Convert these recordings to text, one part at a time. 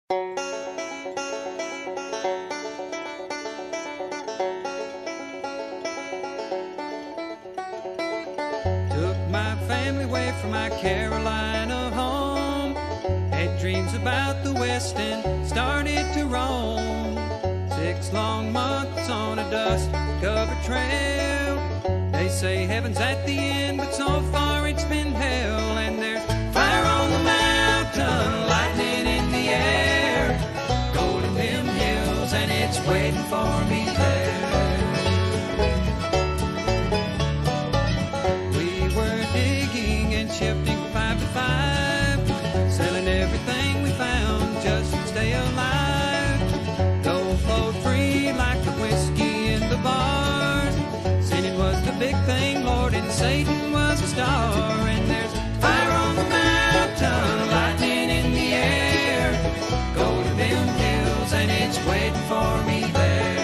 Took my family away from my Carolina home. Had dreams about the West and started to roam. 6 long months on a dust-covered trail. They say heaven's at the end, but so far it's been hell. And there's fire on the mountain, lightning in the air, gold in them hills, and it's waiting for me there. We were digging and shifting 5 to 5, selling everything we found just to stay alive. Gold flowed free like the whiskey in the bars. Sin was the big thing, Lord, and Satan was a star. And there's fire on the mountain, lightning in the air, gold in them hills, and it's waiting for me there.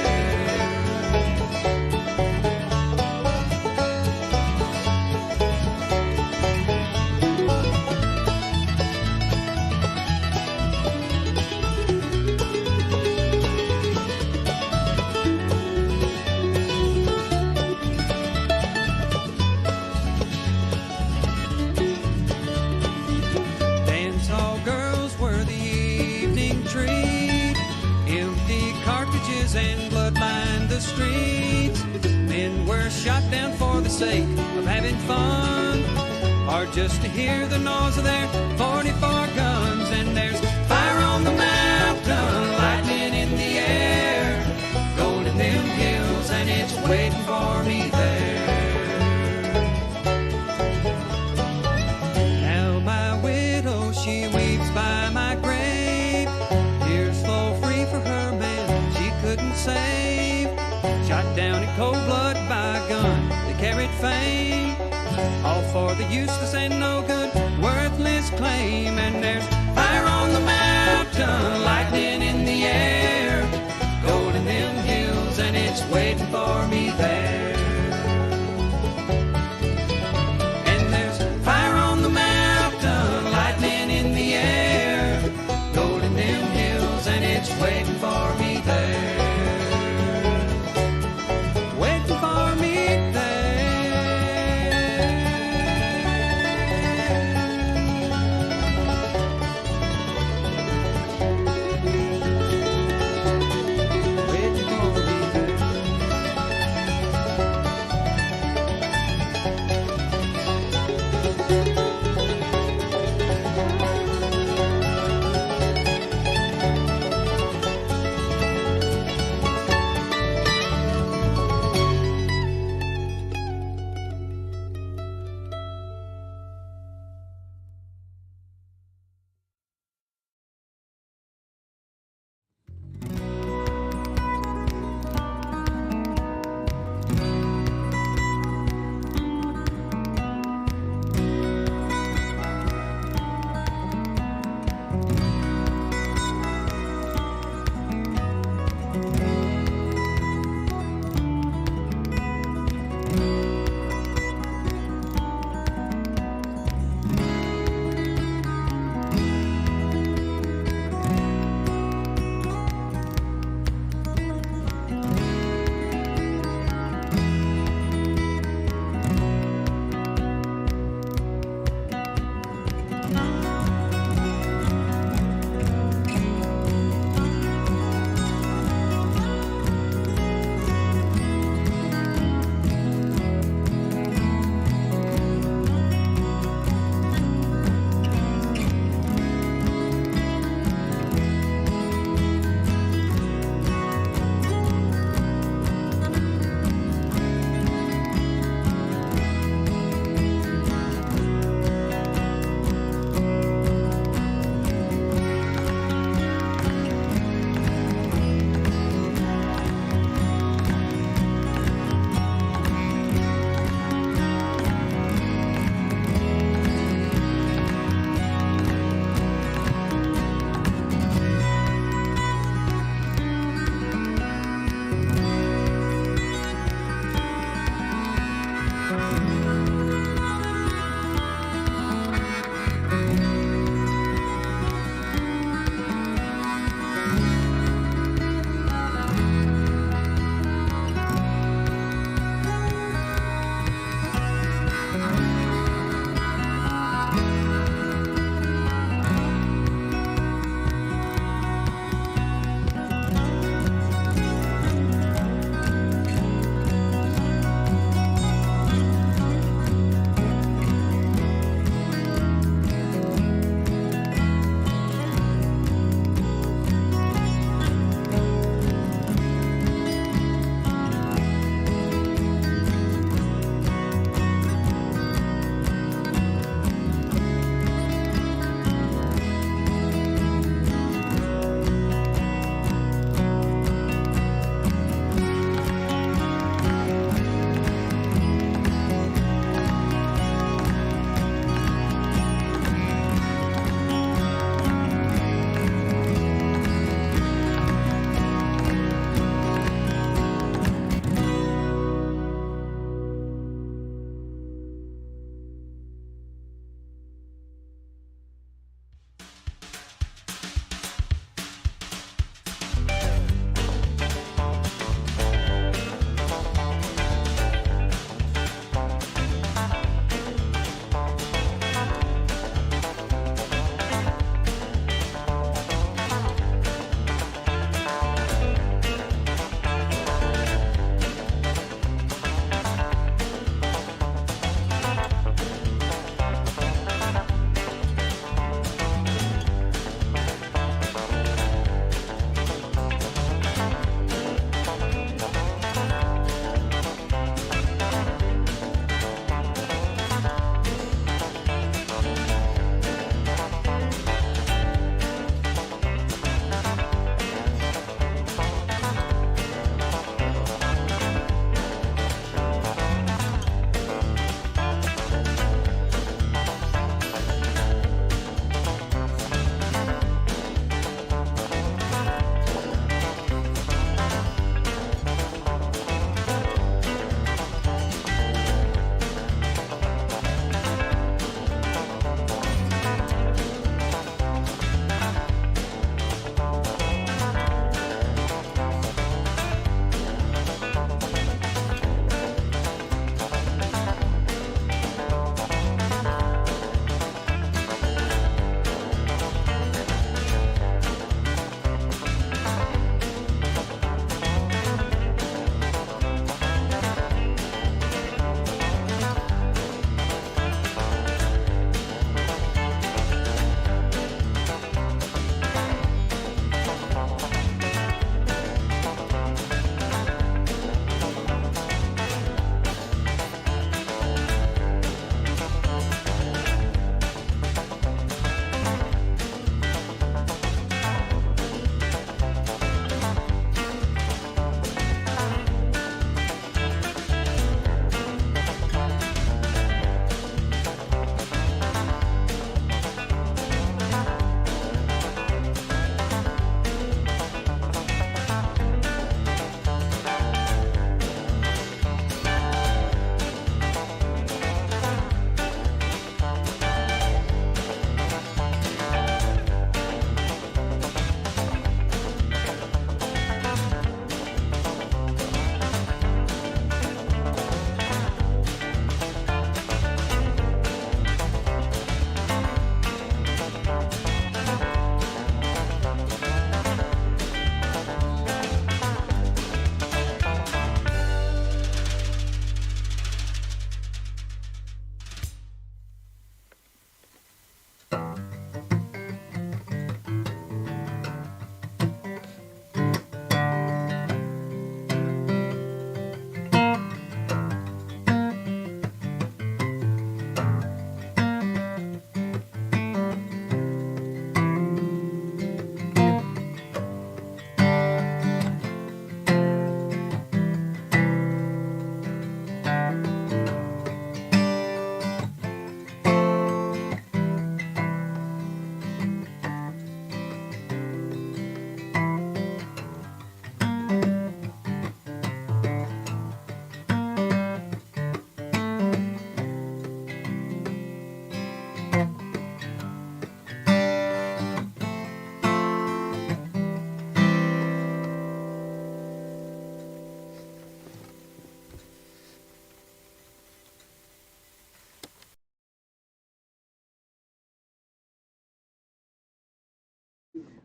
Dance hall girls were the evening treat. Empty cartridges and blood lined the streets. Men were shot down for the sake of having fun, or just to hear the noise of their 44 guns. And there's fire on the mountain, lightning in the air, gold in them hills, and it's waiting for me there. Now my widow, she weeps by my grave. Tears flow free for her man she couldn't save. Shot down in cold blood by a gun that carried fame, all for the useless and no good, worthless claim. And there's fire on the mountain, lightning in the air, gold in them hills, and it's waiting for me there. And there's fire on the mountain, lightning in the air, gold in them hills, and it's waiting for me there. Waiting for me there.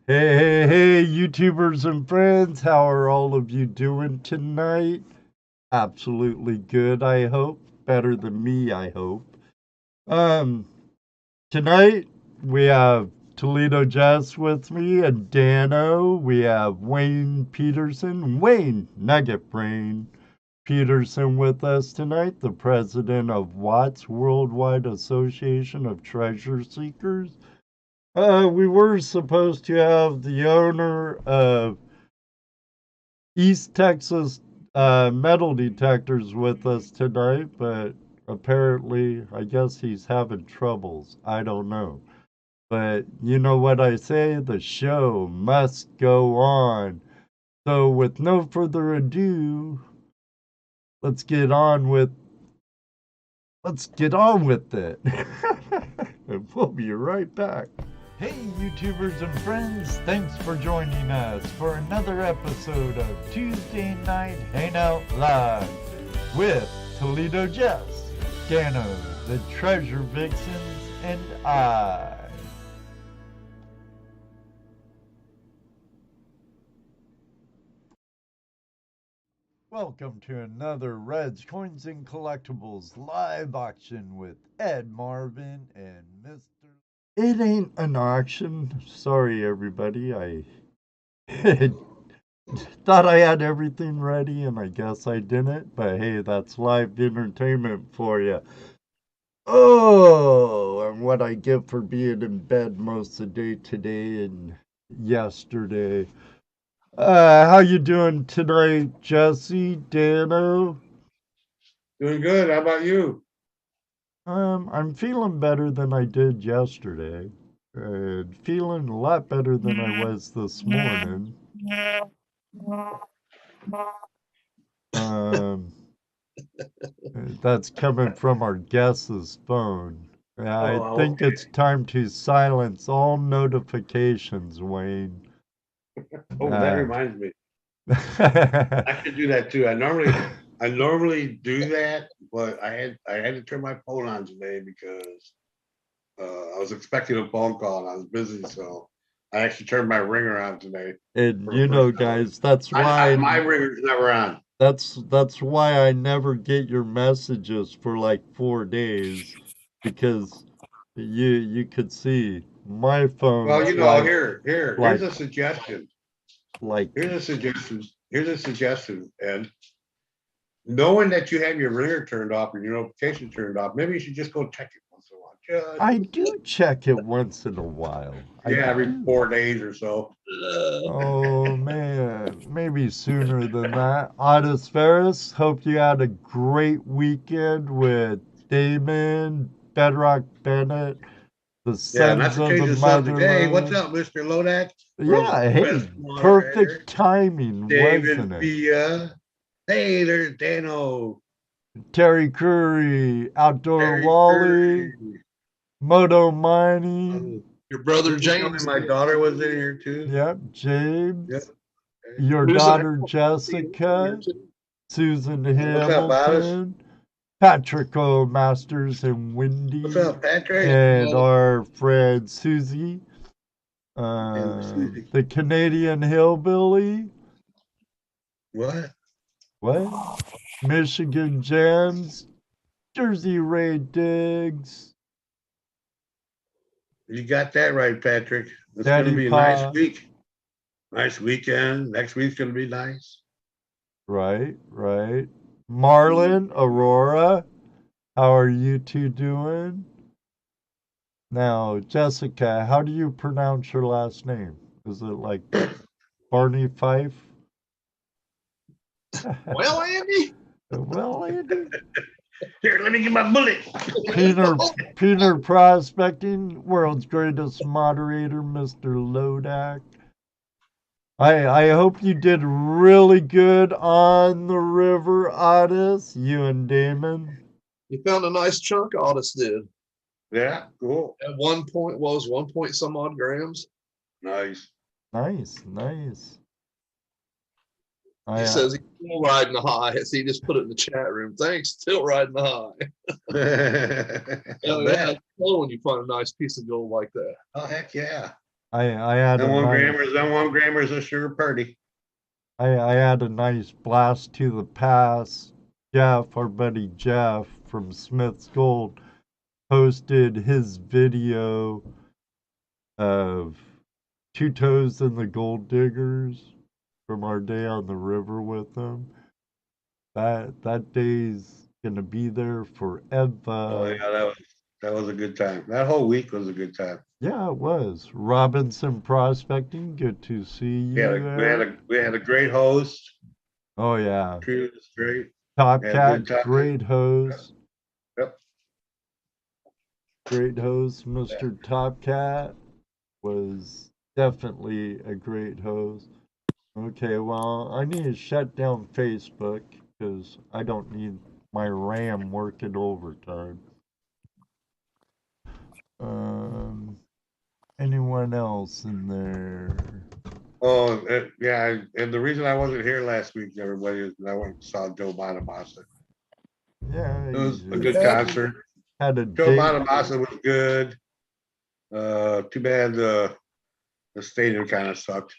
Hey, YouTubers and friends, how are all of you doing tonight? Absolutely good, I hope. Better than me, I hope. Um, Tonight we have ToledoJess with me and Dano. We have Wayne Peterson, Wayne Nugget Brain Peterson with us tonight, the president of Watts Worldwide Association of Treasure Seekers. We were supposed to have the owner of East Texas metal detectors with us tonight, but apparently, I guess he's having troubles. I don't know. But you know what I say? The show must go on. So, with no further ado, let's get on with it. And we'll be right back. Hey, YouTubers and friends, thanks for joining us for another episode of Tuesday Night Hangout Live with ToledoJess, Dano, the Treasure Vixens, and I. Welcome to another Reds, Coins, and Collectibles live auction with Ed, Marvin, and Mr. It ain't an auction. Sorry, everybody. I thought I had everything ready, and I guess I didn't. But hey, that's live entertainment for you. Oh, and what I get for being in bed most of the day today and yesterday. How you doing tonight, Jesse, Dano? Doing good. How about you? I'm feeling better than I did yesterday. And feeling a lot better than I was this morning. Um, that's coming from our guest's phone. I Oh, think it's time to silence all notifications, Wayne. oh, that Uh, reminds me. I should do that too. I normally do that, but I had to turn my phone on today because I was expecting a phone call and I was busy, so I actually turned my ringer on today and for the you first know, time. guys, that's why My ringer's never on. that's why I never get your messages for like 4 days because you could see my Well, phone's here's like a suggestion. like Here's a suggestion, Ed. Knowing that you have your ringer turned off and your notification turned off, maybe you should just go check it once in a while. Just I do check it once in a while. I Yeah, every do. 4 days or so. Oh man, maybe sooner than that. Otis Ferris, hope you had a great weekend with Damon, Bedrock Bennett, the Yeah, not Sons to of the change the subject. Hey, what's Motherland. up, Mr. Lodak? World's Yeah, best hey, moderator. perfect timing, wasn't David it? Villa. Hey, there's Dano. Terry Curry, Outdoor Terry Wally, Curry. Moto Mining. Oh, Your brother didn't you tell me James. my daughter was in here too? Yep, Yep. James. Okay. Your Susan daughter Jessica, Susan What's up, Otis? Hamilton, Patrick O. Masters and What's Wendy, up, Patrick? and our friend Susie, And Susie. the Canadian Hillbilly. What? What? Michigan Gems, Jersey Ray Diggs, You got that right, Patrick. It's going to Daddy be a nice Pa. week. Nice weekend. Next week's going to be nice. Right. Marlon, Aurora, how are you two doing? Now, Jessica, how do you pronounce your last name? Is it like Barney Fife? Well, Andy, Well, Andy. Here, let me get my bullet. Peter Prospecting, world's greatest moderator, Mr. Lodak. I hope you did really good on the river, Otis, you and Damon. you found a nice chunk. Otis did. Yeah, cool. At 1 point some odd grams. Nice. Nice. He says he's still riding the high. So he just put it in the chat room. Thanks, still riding the high. Oh, yeah, it's cool when you find a nice piece of gold like that. Oh, heck yeah. I had a Them 1 nice, grammars are sure pretty. I had a nice blast to the past. Jeff, our buddy Jeff from Smith's Gold, posted his video of Two Toes and the Gold Diggers from our day on the river with him. That day's gonna be there forever. Oh yeah, that was a good time. That whole week was a good time. Yeah, it was. Robinson Prospecting, good to see you there. We had a great host. Oh yeah. Treated us great. Top Had a Cat, good time. great host. Yep. Great host, Mr. Top Cat was definitely a great host. Okay, well, I need to shut down Facebook because I don't need my RAM working overtime. Anyone else in there? Oh, yeah, and the reason I wasn't here last week, everybody, is I went and saw Joe Bonamassa. Yeah, It was a he good concert. had a Joe date. Bonamassa was good. Too bad the stadium kind of sucked.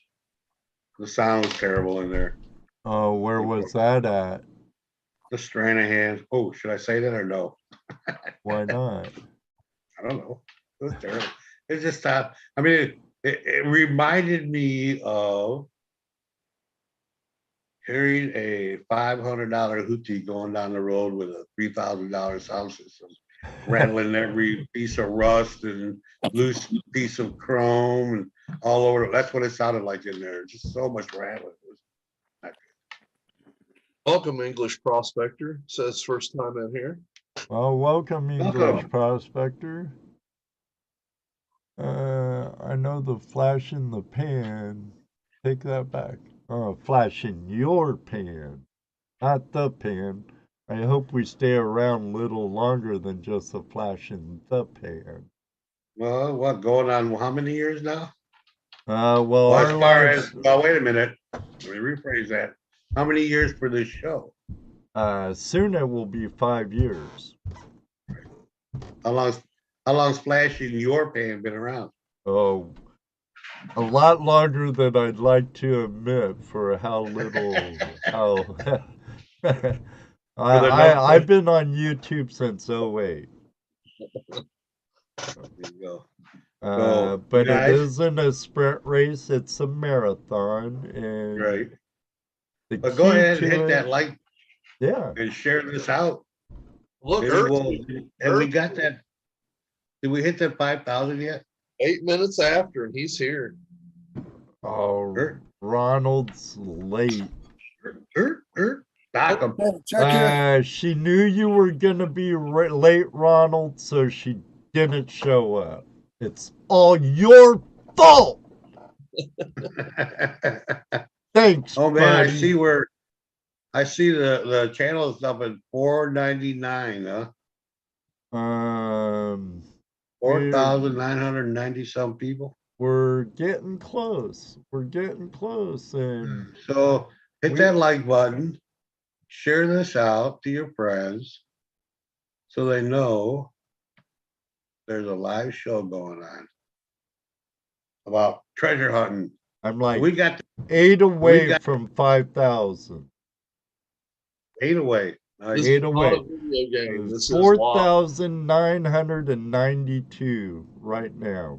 The sound was terrible in there. Oh, where was that at? The Stranahan. Oh, should I say that or no? Why not? I don't know. It was terrible. It just I mean, it reminded me of hearing a $500 hootie going down the road with a $3,000 sound system, rattling every piece of rust and loose piece of chrome and all over. That's what it sounded like in there. Just so much rattling. It was not good. Welcome, English Prospector. Says first time in here. Well, welcome, English Welcome. Prospector. I know the flash in the pan. Take that back. Flash in your pan, not the pan. I hope we stay around a little longer than just a flash in the pan. Well, what going on? How many years now? Well, Well, our as far lives. as well, wait a minute. Let me rephrase that. How many years for this show? Soon it will be 5 years. How long's Flash in your pan been around? Oh, a lot longer than I'd like to admit for how little. I've been on YouTube since 08. There you go. But guys, it isn't a sprint race, it's a marathon. And right. the But go key ahead and to hit it- that like Yeah. and share this out. Look, Maybe and we got that. Did we hit that 5,000 yet? 8 minutes after, and he's here. Oh, Sure. Ronald's late. Knock 'em. She knew you were gonna be late, Ronald, so she didn't show up. It's all your fault. Thanks, Oh man, buddy. I see the channel is up at 499, huh? 4,990 some people. We're getting close. And So hit that like button, share this out to your friends so they know there's a live show going on about treasure hunting. I'm like We got 8 away from 5,000. 8 away. This Eight is away. not a video game. This is live. 4,992 right now.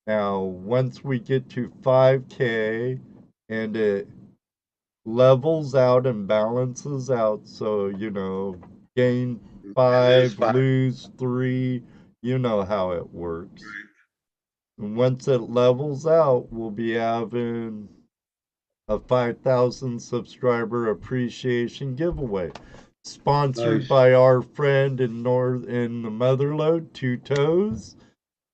Now, once we get to 5K and it levels out and balances out, so, gain 5, lose 3, you know how it works. And once it levels out, we'll be having a 5,000 subscriber appreciation giveaway, sponsored by our friend in the Motherlode, Two Toes,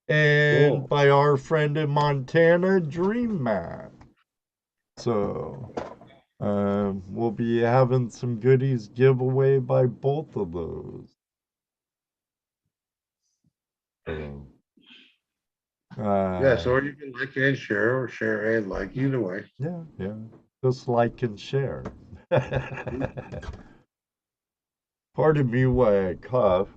and by our friend in Montana, Dream Matt. So we'll be having some goodies giveaway by both of those. Yes, or you can like and share, or share and like, either way. Yeah. Just like and share. Pardon me while I cough.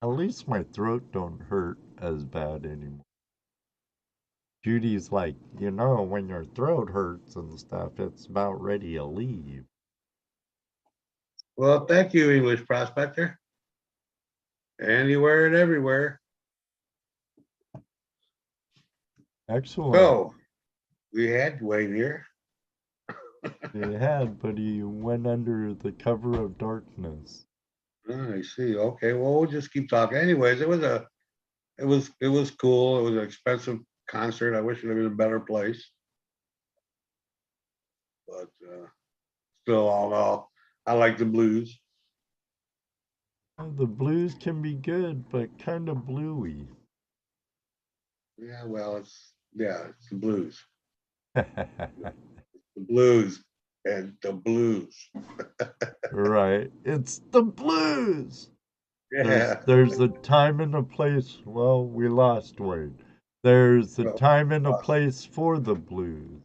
At least my throat don't hurt as bad anymore. Judy's like, when your throat hurts and stuff, it's about ready to leave. Well, thank you, English prospector. Anywhere and everywhere. Excellent. So we had Wayne here. He had, but he went under the cover of darkness. Oh, I see. Okay, well, we'll just keep talking. Anyways, it was cool. It was an expensive concert. I wish it had been a better place. But still, all in all, I like the blues. The blues can be good, but kind of bluey. Yeah, well, it's the blues. The blues and the blues. Right. It's the blues. Yeah. There's a time and a place. Well, we lost Wade. There's a time and a place for the blues.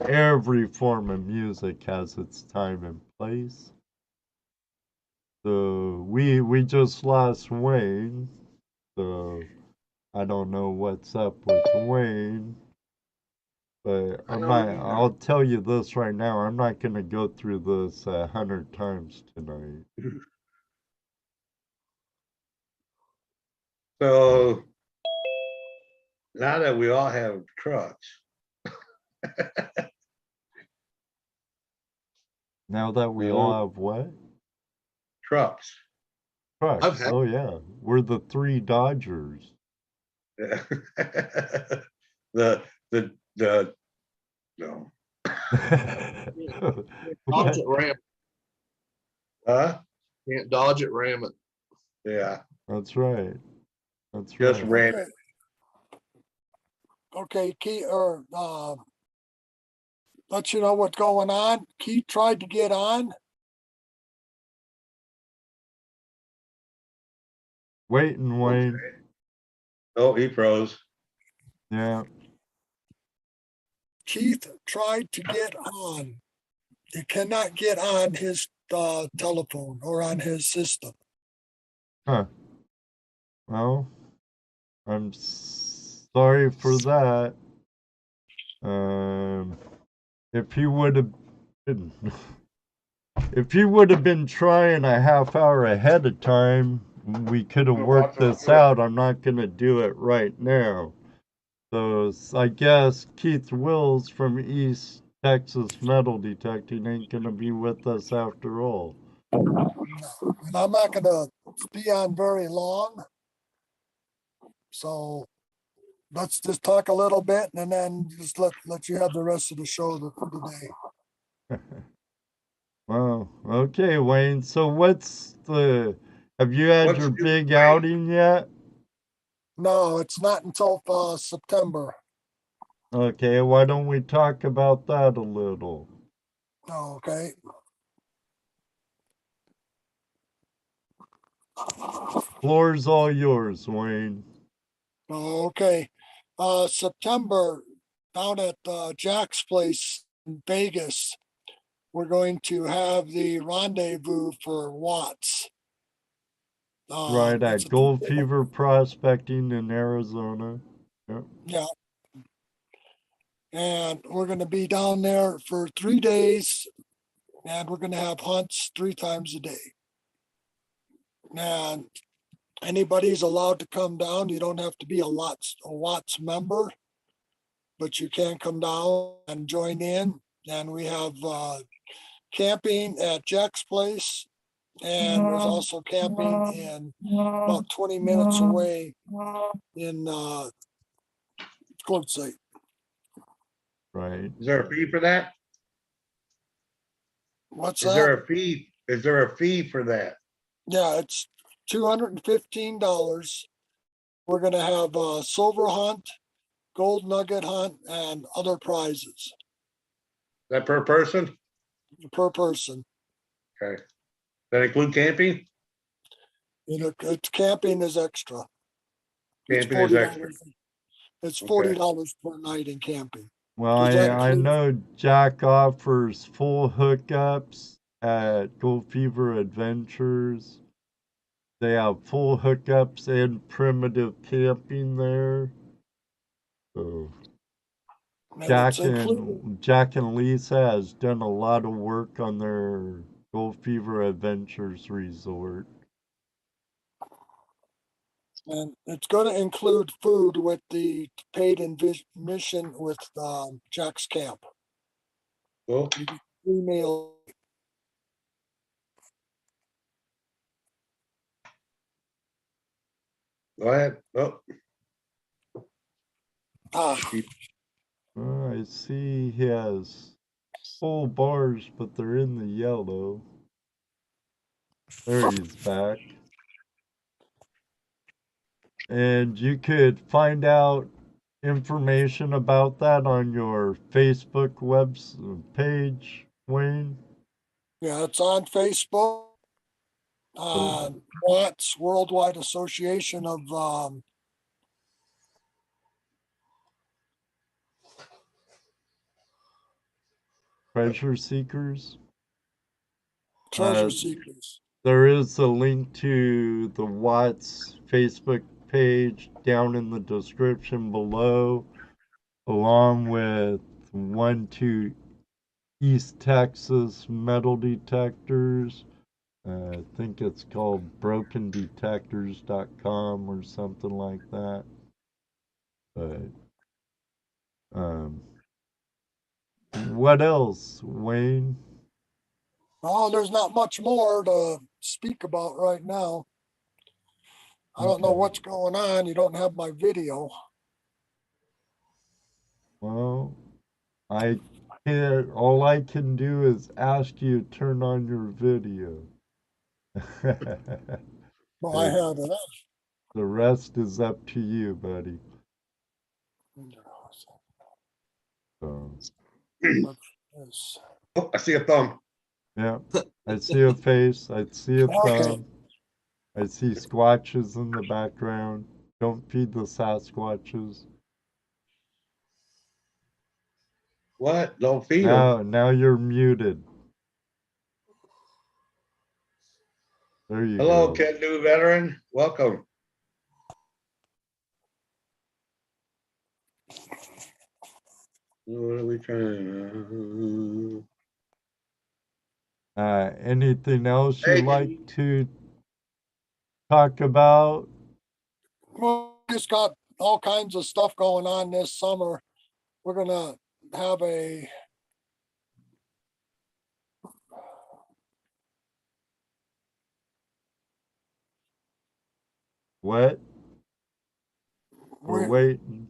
Every form of music has its time and place. So we just lost Wayne. So I don't know what's up with Wayne. But I'll tell you this right now, I'm not gonna go through this 100 times tonight. So now that we all have trucks, Now that we all have what? trucks. Trucks. Oh yeah. We're the 3 Dodgers. the no. Dodge it, ram. Huh? Can't dodge it, ram it. Yeah. That's right. That's Just right. ram it. Okay, Keith, let you know what's going on. Keith tried to get on. Waiting, Wayne. Okay. Oh, he froze. Yeah. Keith tried to get on. He cannot get on his telephone or on his system. Huh. Well, I'm sorry for that. If he would have been, if he would have been trying a half hour ahead of time, we could have worked this out. I'm not gonna do it right now. So I guess Keith Wills from East Texas Metal Detecting ain't gonna be with us after all. And I'm not gonna be on very long. So let's just talk a little bit and then just let you have the rest of the show for today. Well, okay, Wayne. So have you had your big outing yet? No, it's not until September. Okay, why don't we talk about that a little? Okay. Floor's all yours, Wayne. Okay. September down at Jack's place in Vegas, we're going to have the rendezvous for Watts. Right at Gold Fever Prospecting in Arizona. Yep. Yeah. And we're going to be down there for 3 days, and we're going to have hunts 3 times a day. And anybody's allowed to come down. You don't have to be a Watts member, but you can come down and join in. And we have camping at Jack's place, and there's also camping in about 20 minutes away in Quartzsite. Right. Is there a fee for that? What's Is that? there a fee? Is there a fee for that? Yeah, it's $215. We're going to have a silver hunt, gold nugget hunt, and other prizes Is that per person? per person. Okay. That include camping? Camping is extra. Camping is extra. It's $40 per night in camping. Well, I know Jack offers full hookups at Gold Fever Adventures. They have full hookups and primitive camping there. So And it's included. Jack and Lisa has done a lot of work on their Gold Fever Adventures resort. And it's going to include food with the paid admission with Jack's Camp. Cool. 3 meals. Go ahead. Oh, I see he has full bars, but they're in the yellow. There he's back. And you could find out information about that on your Facebook page, Wayne. Yeah, it's on Facebook. Watts Worldwide Association of Treasure Seekers. Treasure Seekers. There is a link to the Watts Facebook page down in the description below, along with 1-2 East Texas metal detectors. I think it's called brokendetectors.com or something like that. But what else, Wayne? Oh, there's not much more to speak about right now. I don't know what's going on. You don't have my video. Well, all I can do is ask you to turn on your video. Well, I have it. The rest is up to you, buddy. So, oh, I see a thumb. yeah, I see a face. I see a Okay. thumb. I see squatches in the background. Don't feed the Sasquatches. What? Don't feed them. Now you're muted. There you Hello, go. Ken New Veteran. Welcome. What are we trying? Anything else Hey, you'd like to talk about? Well, we just got all kinds of stuff going on this summer. We're gonna have a What? We're waiting.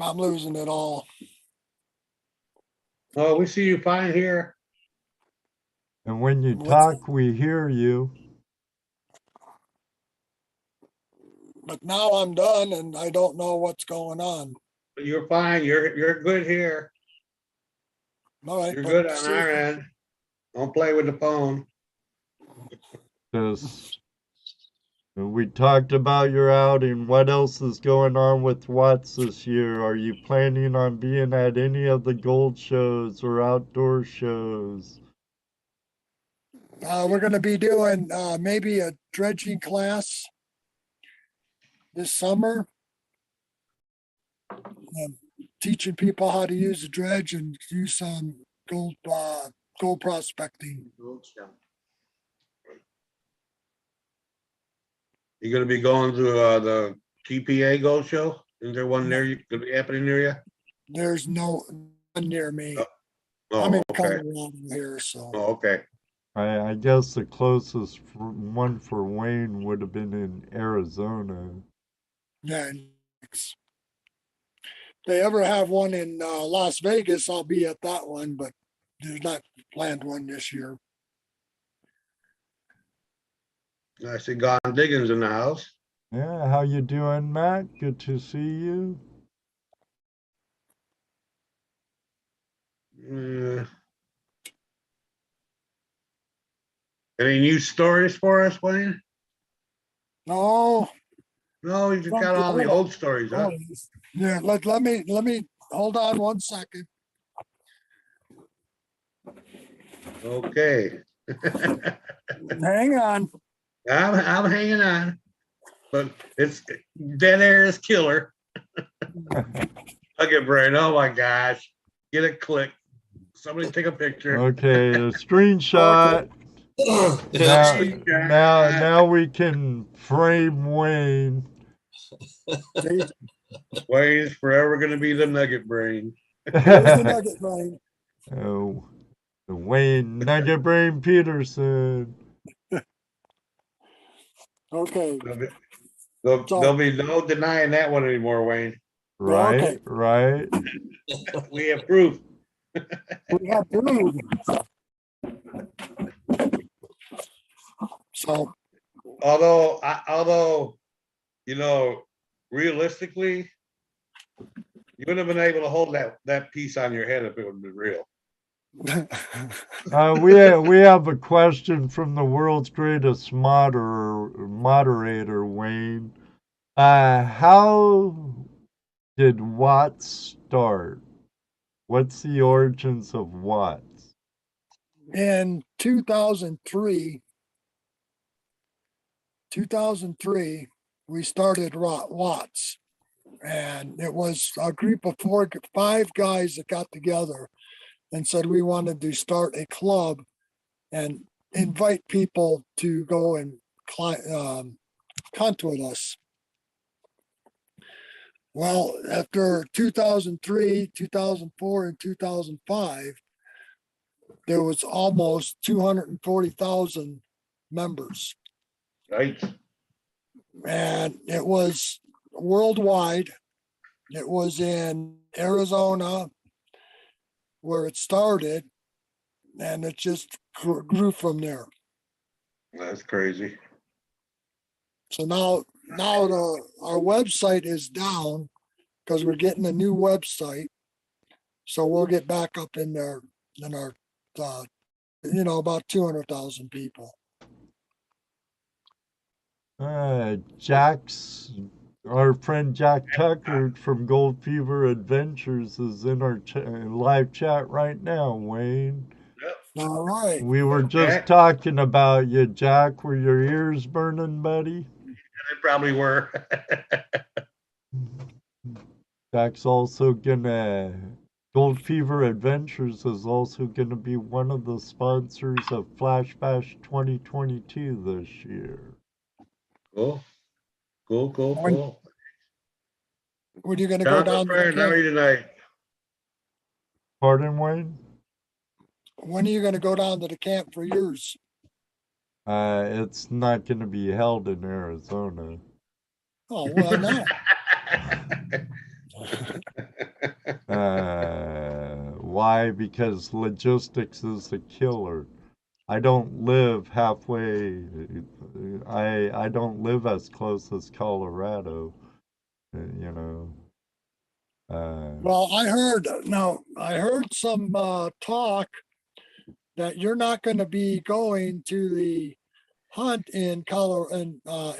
I'm losing it all. Oh, we see you fine here. And when you What's talk, we hear you. But now I'm done and I don't know what's going on. You're fine. You're good here. All right, You're but good on our end. Don't play with the phone. Just, we talked about your outing. What else is going on with Watts this year? Are you planning on being at any of the gold shows or outdoor shows? we're going to be doing maybe a dredging class this summer. Teaching people how to use a dredge and do some gold prospecting. You're gonna be going to the GPA Gold Show? Is there one there gonna be happening near you? There's no one near me. Oh, I'm in okay. Colorado here, so. Oh, okay. I guess the closest one for Wayne would have been in Arizona. Yeah. If they ever have one in Las Vegas, I'll be at that one, but there's not planned one this year. I see Gone Diggins in the house. Yeah, how you doing, Matt? Good to see you. Any new stories for us, Wayne? No. No, you just got all the old stories, huh? Yeah, let me hold on one second. Okay. Hang on. I'm hanging on, but it's dead air is killer. Nugget brain. Oh my gosh. Get a click. Somebody take a picture. Okay, a screenshot. Yeah, Now we can frame Wayne. See, Wayne's forever gonna be the nugget brain. here's the nugget brain. Oh, the Wayne Nugget Brain Peterson. Okay. There'll be no denying that one anymore, Wayne. Right, Okay. right. We have proof. We have proof. So, Although, you know, realistically, you wouldn't have been able to hold that piece on your head if it would have been real. We have a question from the world's greatest moderator, Wayne. How did Watts start? What's the origins of Watts? in 2003, we started Watts, and it was a group of five guys that got together and said we wanted to start a club and invite people to go and hunt with us. Well, after 2003, 2004, and 2005, there was almost 240,000 members. Right? And it was worldwide. It was in Arizona where it started, and it just grew from there. That's crazy. So now our website is down because we're getting a new website. So we'll get back up in there in our, about 200,000 people. Our friend Jack Tucker from Gold Fever Adventures is in our live chat right now, Wayne. All right. We were just talking about you, Jack. Were your ears burning, buddy? They probably were. Jack's also gonna. Gold Fever Adventures is also gonna be one of the sponsors of Flash Bash 2022 this year. Cool. When are you going to go down to the how are you camp? tonight? Pardon, Wayne? When are you going to go down to the camp for yours? It's not gonna be held in Arizona. Oh, well, no. Why? Because logistics is a killer. I don't live halfway. I don't live as close as Colorado. Well, I heard some talk that you're not going to be going to the hunt in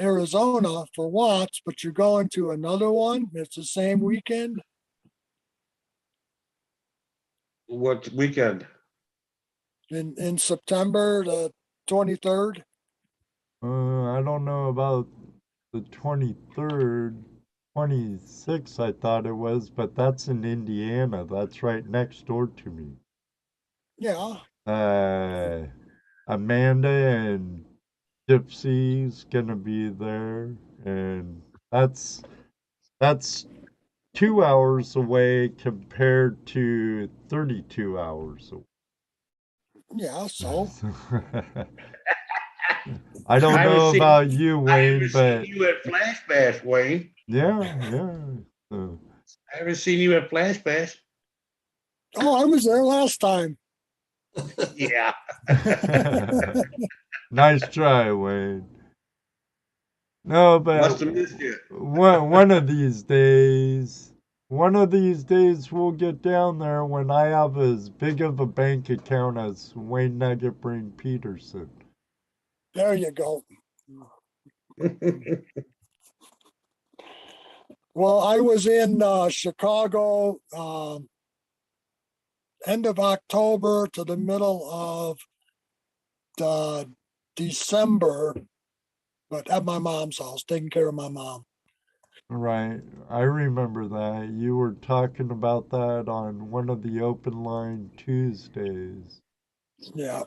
Arizona for Watts, but you're going to another one. It's the same weekend. What weekend? In September the 23rd. I don't know about the 23rd, 26th. I thought it was, but that's in Indiana. That's right next door to me. Yeah. Amanda and Gypsy's gonna be there, and that's 2 hours away compared to 32 hours away. Yeah, so I don't know about you, Wayne, but you at Flash Bash, Wayne. yeah. I haven't seen you at Flash Bash. oh, I was there last time. Yeah. Nice try, Wayne. No, but Must have missed you. one of these days we'll get down there when I have as big of a bank account as Wayne Nugget Brain Peterson. There you go. Well, I was in Chicago end of October to the middle of December, but at my mom's house, taking care of my mom. Right. I remember that. You were talking about that on one of the open line Tuesdays. Yeah.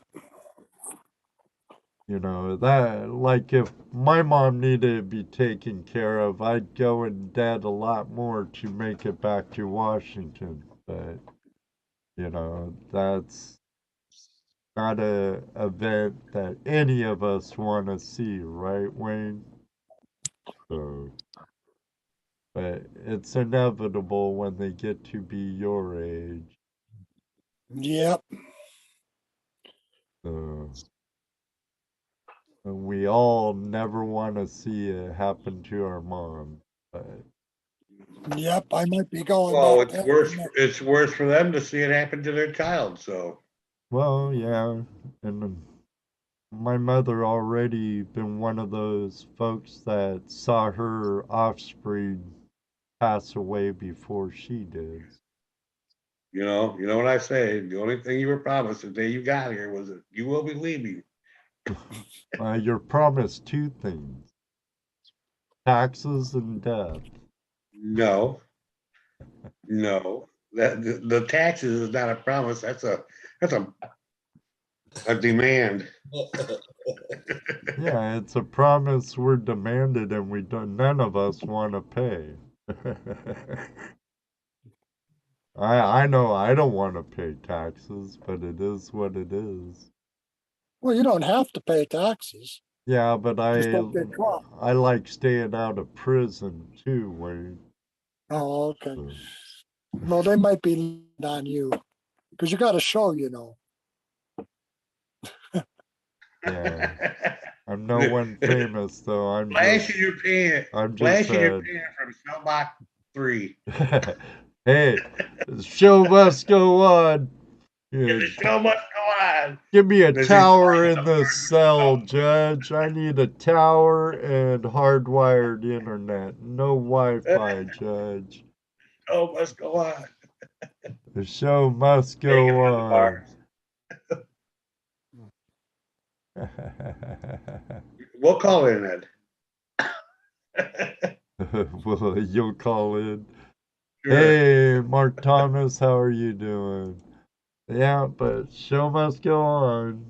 You know, that, like, if my mom needed to be taken care of, I'd go in debt a lot more to make it back to Washington. But, you know, that's not a event that any of us want to see, right, Wayne? So, but it's inevitable when they get to be your age. Yep. So, and we all never want to see it happen to our mom. But, Yep. I might be going Well, back it's there. worse. It's worse for them to see it happen to their child. So well, yeah. And my mother already been one of those folks that saw her offspring pass away before she did. you know what I say. The only thing you were promised the day you got here was that you will be leaving. You're promised two things: taxes and death. No, no. That the taxes is not a promise. That's a demand. Yeah, it's a promise we're demanded and we don't, none of us want to pay. I know I don't want to pay taxes, but it is what it is. Well, you don't have to pay taxes. Yeah, but Just don't get caught. I like staying out of prison too, Wayne. Oh, okay. So, Well, they might be leaning on you because you got a show, you know. yeah, I'm no one famous though. I'm Flashing just, your pan. I'm just Flashing your a, pan from Shellbox 3. hey, the show must go on. Yeah, Yeah, the show must go on. give me a There's these tower lights in up this there. cell, Judge. I need a tower and hardwired internet. No Wi-Fi, Judge. Show must go on. The show must Taking go on the on. We'll call in Ed. Well, you'll call in. Sure. Hey, Mark Thomas, how are you doing? Yeah, but show must go on.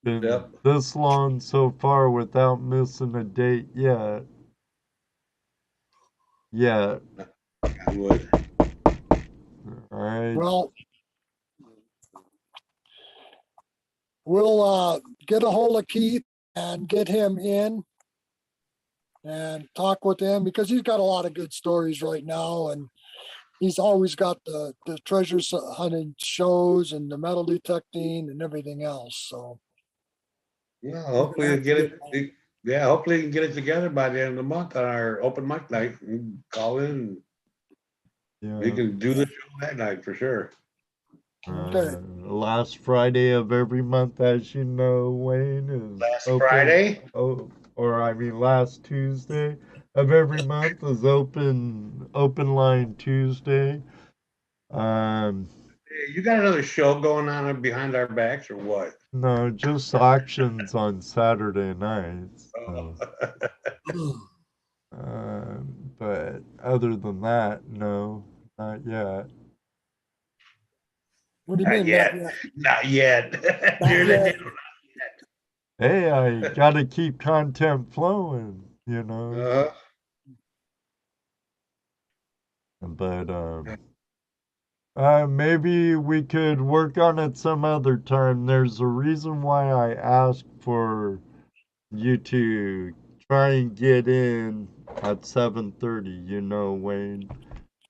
Been Yep. this long so far without missing a date yet. Yeah. I would. All right. Well, we'll get a hold of Keith and get him in and talk with him because he's got a lot of good stories right now, and he's always got the treasure hunting shows and the metal detecting and everything else. So Yeah, we're hopefully gonna you have get to it. Yeah, hopefully you can get it together by the end of the month on our open mic night. You can call in. And we Yeah. can do the show that night for sure. Okay. Last Friday of every month, as you know, Wayne, is Last open. Friday? Oh, or I mean, last Tuesday of every month is open line Tuesday. Hey, you got another show going on behind our backs or what? No, just auctions on Saturday nights. Oh. But other than that, no, not yet. What do you Not mean? yet. Not yet. Not You're yet. the Hey, I gotta keep content flowing, you know. But maybe we could work on it some other time. There's a reason why I asked for you to try and get in at 7:30, you know, Wayne.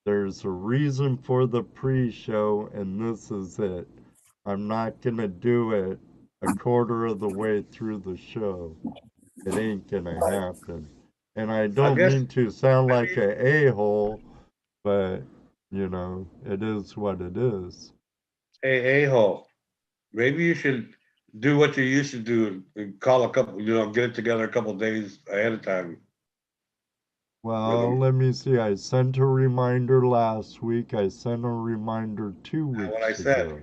There's a reason for the pre-show, and this is it. I'm not gonna do it a quarter of the way through the show. It ain't gonna happen. And I I don't guess mean to sound like a a-hole, but you know, it is what it is. hey, a-hole. Maybe you should do what you used to do and call a couple, get it together a couple days ahead of time. Well, let me see. I sent a reminder last week. I sent a reminder 2 Not what I weeks said. ago.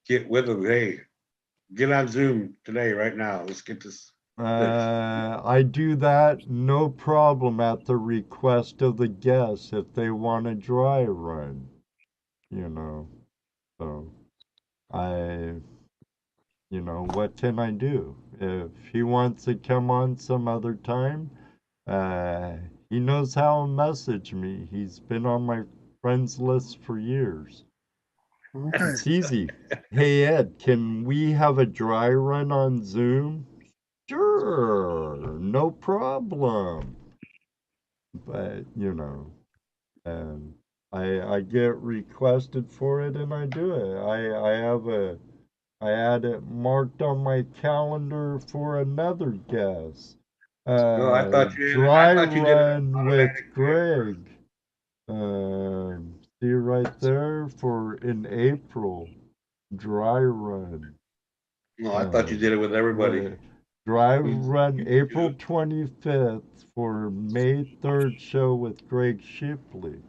Get with them. Hey, Get on Zoom today, right now. Let's get this. I do that no problem at the request of the guests if they want a dry run, you know. So what can I do? If he wants to come on some other time, he knows how to message me. He's been on my friends list for years. Okay. It's easy. Hey Ed, can we have a dry run on Zoom? Sure, no problem. But and I get requested for it and I do it. I had it marked on my calendar for another guest. No, I thought you did it. Dry I thought you did it run with automatic. Greg. See right there for in April. Dry run. No, I thought you did it with everybody. Dry Who's- run you April do? 25th for May 3rd show with Greg Shipley.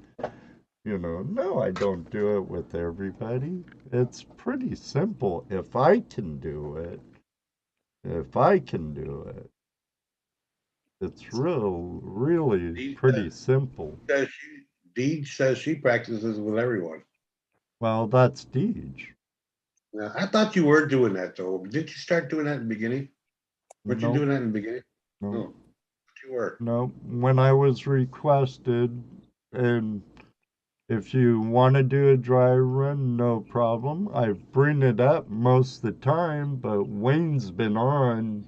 No, I don't do it with everybody. It's pretty simple if I can do it. If I can do it. It's really Deej pretty simple. says she practices with everyone. Well, that's Deej. Yeah, I thought you were doing that though. Didn't you start doing that in the beginning? Weren't you Nope, doing that in the beginning? nope, No, you were. nope. When I was requested, and if you want to do a dry run, no problem. I bring it up most of the time, but Wayne's been on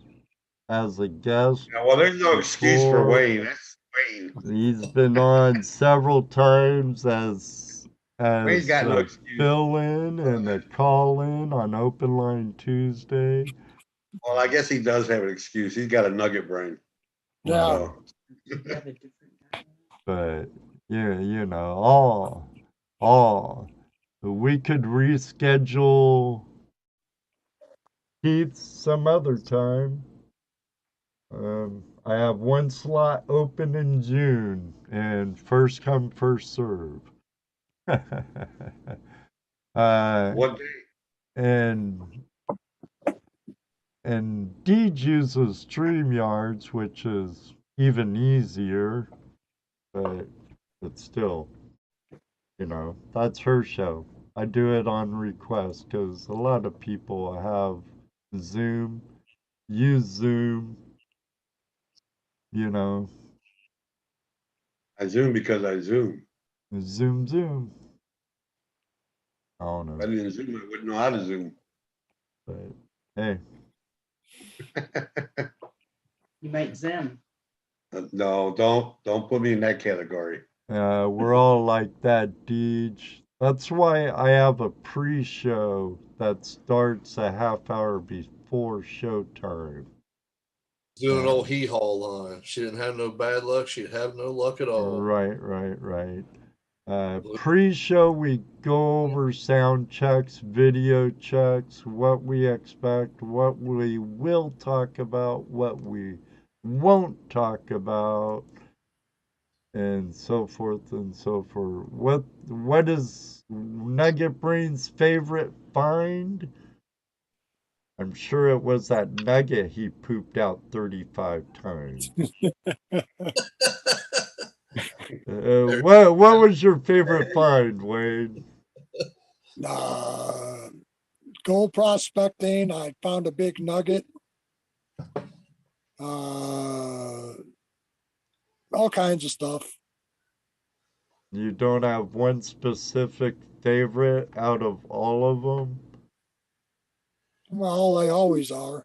as a guest Yeah, well, there's no excuse for before. Wayne. That's Wayne. He's been on several times Wayne's as got no a excuse. fill-in and a call-in on Open Line Tuesday. Well, I guess he does have an excuse. He's got a nugget brain. Yeah. So, But all we could reschedule Keith some other time. I have one slot open in June, and first come, first serve. what day? and Deej uses StreamYards, which is even easier, but still, that's her show. I do it on request because a lot of people have Zoom, use Zoom, I Zoom because I Zoom. Zoom. I don't If I know, didn't Zoom, I wouldn't know how to Zoom. but hey, You might Zim. No, don't put me in that category. we're all like that, Deej. That's why I have a pre-show that starts a half hour before showtime. Doing an old hee-haw line. She didn't have no bad luck. She'd have no luck at all. Right. Pre-show, we go over sound checks, video checks, what we expect, what we will talk about, what we won't talk about, and so forth and so forth. What is Nugget Brain's favorite find? I'm sure it was that nugget he pooped out 35 times. What was your favorite find, Wade? Gold prospecting, I found a big nugget. All kinds of stuff. You don't have one specific favorite out of all of them? Well, they always are.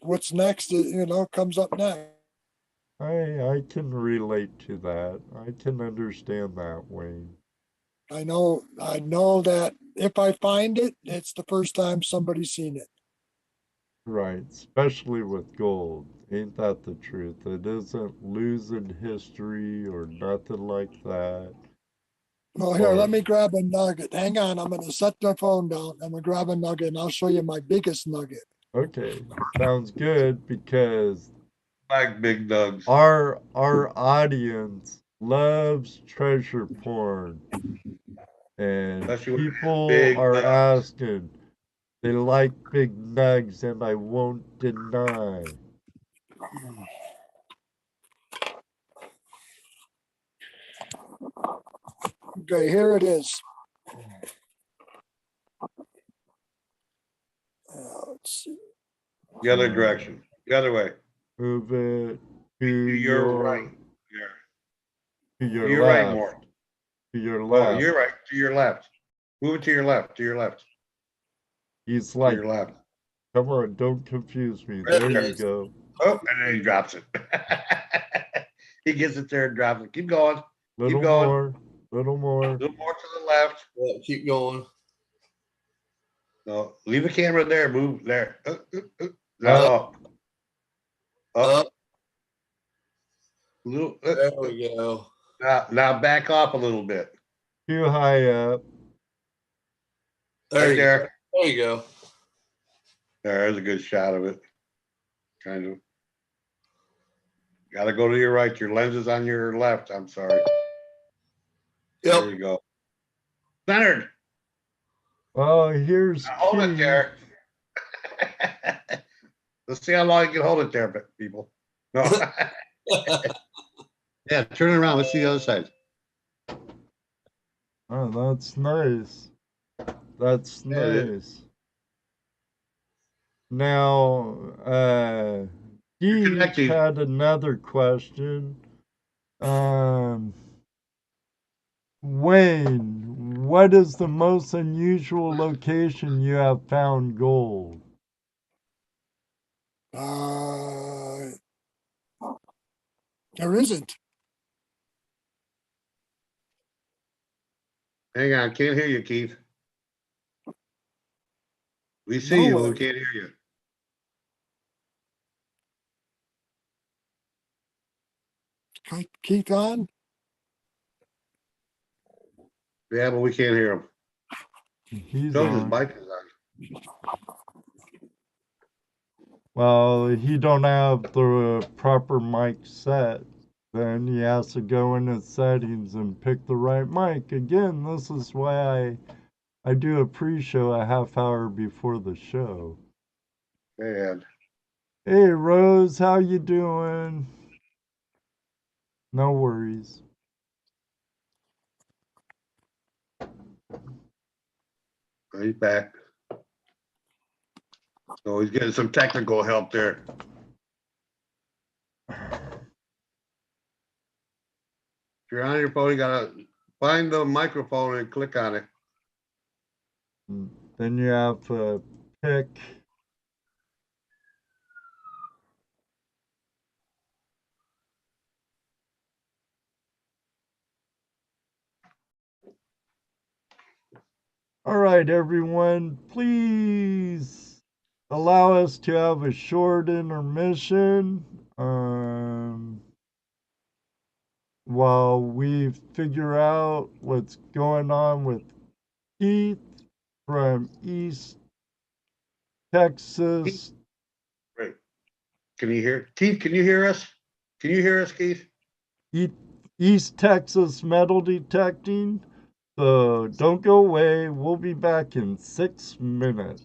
What's next, comes up next. I can relate to that. I can understand that, Wayne. I know that if I find it, it's the first time somebody's seen it. Right, especially with gold. Ain't that the truth? It isn't losing history or nothing like that. Well, here, let me grab a nugget. Hang on, I'm going to set the phone down. I'm going to grab a nugget, and I'll show you my biggest nugget. Okay, sounds good because Like big dogs. our audience loves treasure porn. And Especially when people big are nugs. asking, They like big nugs, and I won't deny. Okay, here it is. Let's see. The other direction, the other way. Move it To your right. to To your your right left. more. To your Oh, left. you're right. To your left. Move it to your left. To your left. He's To like, your left. come on, don't confuse me. There There it you is. go. Oh, and then he drops it. He gets it there and drops it. Keep going. Little going. more. Little A more. little more to the left. Yeah, keep going. No, leave the camera there. Move there. Now Up. up. Up. Little, There we go. now back off a little bit. Too high up. There Right you go. there. There you go. There's a good shot of it. Kind of. Got to go to your right. Your lens is on your left. I'm sorry. There Yep. you go. Centered. Oh, here's Now hold it Keith. there. Let's see how long you can hold it there, people. No. Yeah, turn it around. Let's see the other side. Oh, that's nice. That's Yeah, it nice. Now, Keith connected. had another question. Wayne, what is the most unusual location you have found gold? There isn't. Hang on, can't hear you, Keith. We see you, but we can't hear you. Keith on? Yeah, but we can't hear him. He's Shows his on. mic is on. Well, he don't have the proper mic set. Then he has to go in his settings and pick the right mic. Again, this is why I do a pre-show a half hour before the show. And Hey, Rose, how you doing? No worries. he's back. So he's getting some technical help there. If you're on your phone, you gotta find the microphone and click on it. Then you have to pick. All right, everyone, please allow us to have a short intermission while we figure out what's going on with Keith from East Texas. Right. Can you hear? Keith, can you hear us? Can you hear us, Keith? East Texas Metal Detecting. So don't go away. We'll be back in 6 minutes.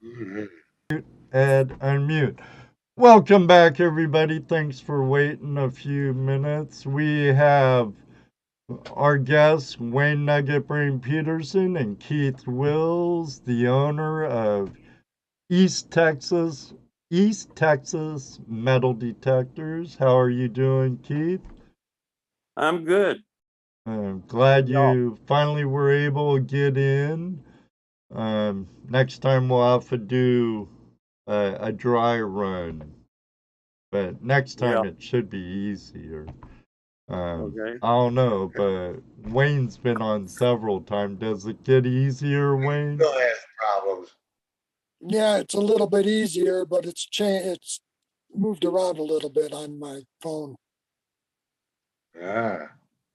Mhm. Ed, unmute. Welcome back, everybody. Thanks for waiting a few minutes. We have our guests, Wayne Nugget Brain Peterson and Keith Wills, the owner of East Texas Metal Detectors. How are you doing, Keith? I'm good. I'm glad Y'all. you finally were able to get in. Next time we'll have to do a dry run, but next time Yeah. it should be easier. Okay. I don't know, but Wayne's been on several times. Does it get easier, Wayne? Still has problems. Yeah, it's a little bit easier, but it's moved around a little bit on my phone. Ah,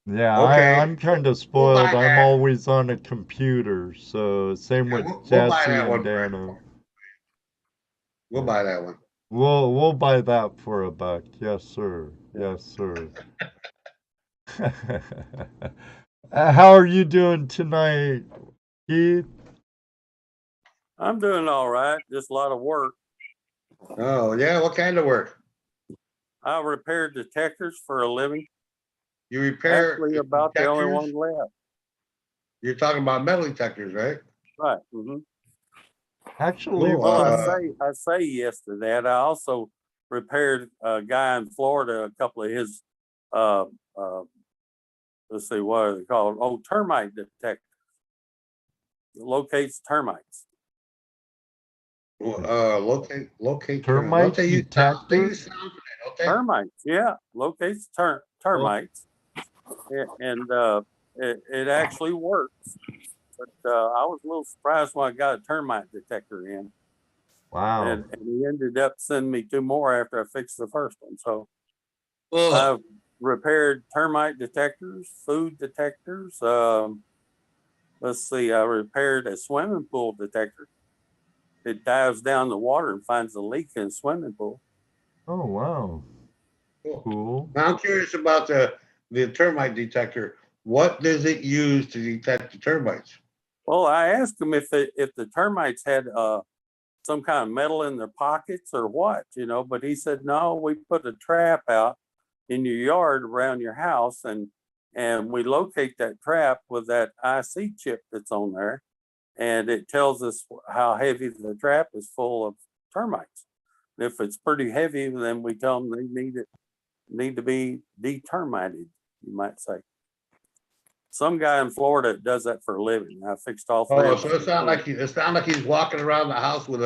Yeah, okay. I'm kind of We'll buy spoiled. I'm that. always on a computer, so same Yeah, with we'll buy Jesse that and one. Dano. We'll Yeah. buy that one. We'll buy that for $1. Yes, sir. Yes, sir. How are you doing tonight, Keith? I'm doing all right. Just a lot of work. Oh, yeah, what kind of work? I repair detectors for a living. You repair Actually, about the only detectors? one left. You're talking about metal detectors, right? Right. Mm-hmm. Actually, Cool. Well, from I say yes to that. I also repaired a guy in Florida, a couple of his, uh, uh, let's see, what are they called? Oh, termite detector. It locates termites. Locate termite They detector. use sound for that, don't they? Termites, yeah, locates termites, and it actually works. But I was a little surprised when I got a termite detector in, Wow. and he ended up sending me 2 more after I fixed the first one. So Ugh. I've repaired termite detectors, food detectors. Let's see, I repaired a swimming pool detector. It dives down the water and finds a leak in the swimming pool. Oh, wow. Cool. Cool. Now I'm curious about the termite detector. What does it use to detect the termites? Well, I asked him if the termites had some kind of metal in their pockets or what, but he said, no, we put a trap out in your yard around your house, and we locate that trap with that IC chip that's on there, and it tells us how heavy the trap is full of termites. If it's pretty heavy, then we tell them they need to be determited, you might say. Some guy in Florida does that for a living. I fixed all 3 Oh, of so them. it sounds like he's walking around the house with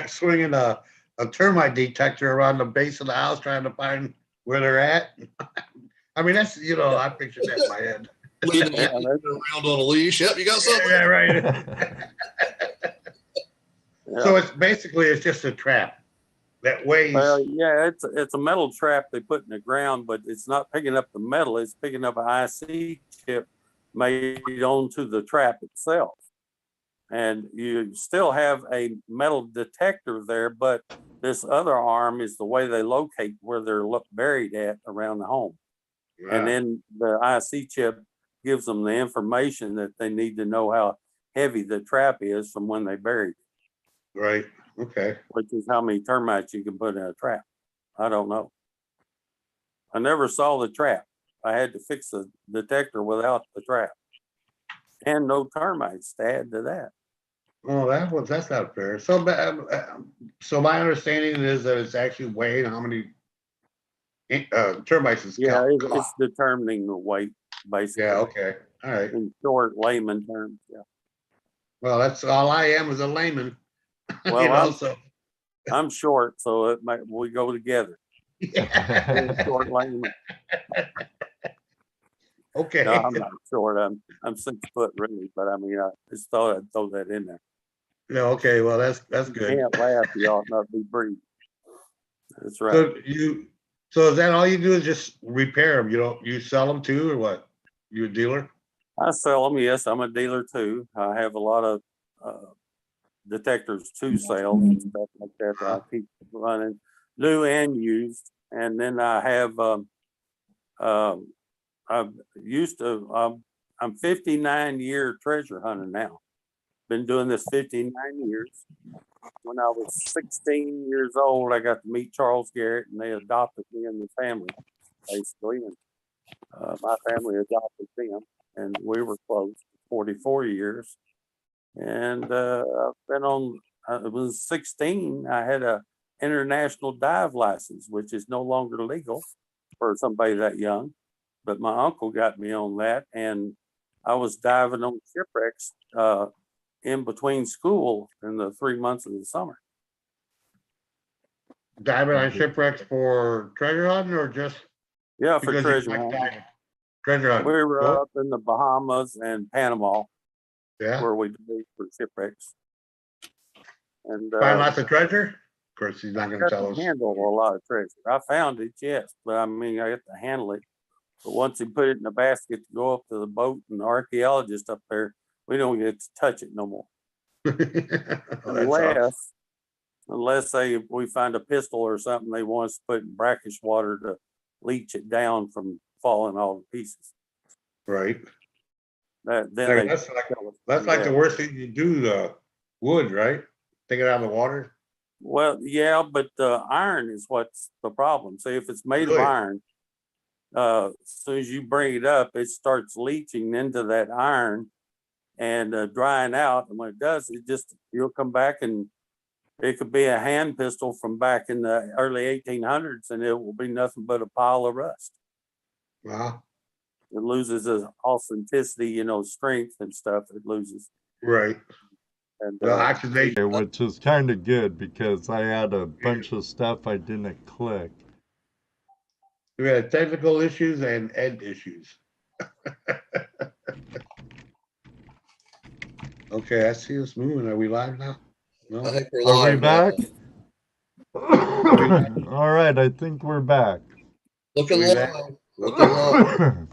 swinging a termite detector around the base of the house trying to find where they're at. I mean, that's I pictured that in my head. Leading Yeah, around on a leash. Yep, you got something. Yeah, right. yeah. So it's just a trap that weighs. Well, yeah, it's a metal trap they put in the ground, but it's not picking up the metal. It's picking up an IC chip made onto the trap itself. And you still have a metal detector there, but this other arm is the way they locate where they're buried at around the home. And then the IC chip gives them the information that they need to know how heavy the trap is from when they buried it. Right. Okay. Which is how many termites you can put in a trap. I don't know. I never saw the trap. I had to fix the detector without the trap. And no termites to add to that. Oh, that's not fair. So my understanding is that it's actually weighing how many termites it's Yeah, caught. it's determining the weight, basically. Yeah. Okay. All right. In short layman terms, yeah. Well, that's all I am is a layman. Well, so I'm short, so we go together. Short layman. Okay. No, I'm not short. I'm 6 foot really, but I mean, I just thought I'd throw that in there. Yeah. Okay. Well, that's You good. can't laugh, you ought not be breathing. That's right. So is that all you do is just repair them? You sell them too, or what? You a dealer? I sell them. Yes, I'm a dealer too. I have a lot of detectors to sell and stuff like that I keep running, new and used. And then I have, I've used to, I'm 59-year treasure hunter now. been doing this 59 years. When I was 16 years old, I got to meet Charles Garrett, and they adopted me in the family, basically. And my family adopted them, and we were close for 44 years. And I've been on, I was 16, I had a international dive license, which is no longer legal for somebody that young. But my uncle got me on that, and I was diving on shipwrecks in between school in the 3 months of the summer. Diving on shipwrecks for treasure hunting or just Yeah, for because you treasure like hunting. diving? Treasure hunting. We were Cool. up in the Bahamas and Panama Yeah. where we did for shipwrecks. And Find lots of treasure? Of course, he's not going to tell us. handle a lot of treasure. I found it, yes, but I mean, I have to handle it. But once he put it in a basket to go up to the boat and the archaeologist up there, we don't get to touch it no more. Unless we find a pistol or something they want us to put in brackish water to leach it down from falling all to pieces. Right. Then That's like the worst thing you do, the wood, right? Take it out of the water. Well, yeah, but iron is what's the problem. See, if it's made of Really? iron, as soon as you bring it up, it starts leaching into that iron and drying out. And when it does, you'll come back and it could be a hand pistol from back in the early 1800s, and it will be nothing but a pile of rust. Wow. It loses its authenticity, strength and stuff. It loses. Right. And The oxidation. Which is kind of good because I had a bunch of stuff I didn't click. We had technical issues and ed issues. Okay, I see us moving. Are we live now? No? I think we're Are we live. back? back? All right, I think we're back. Looking We low. back? Looking low. All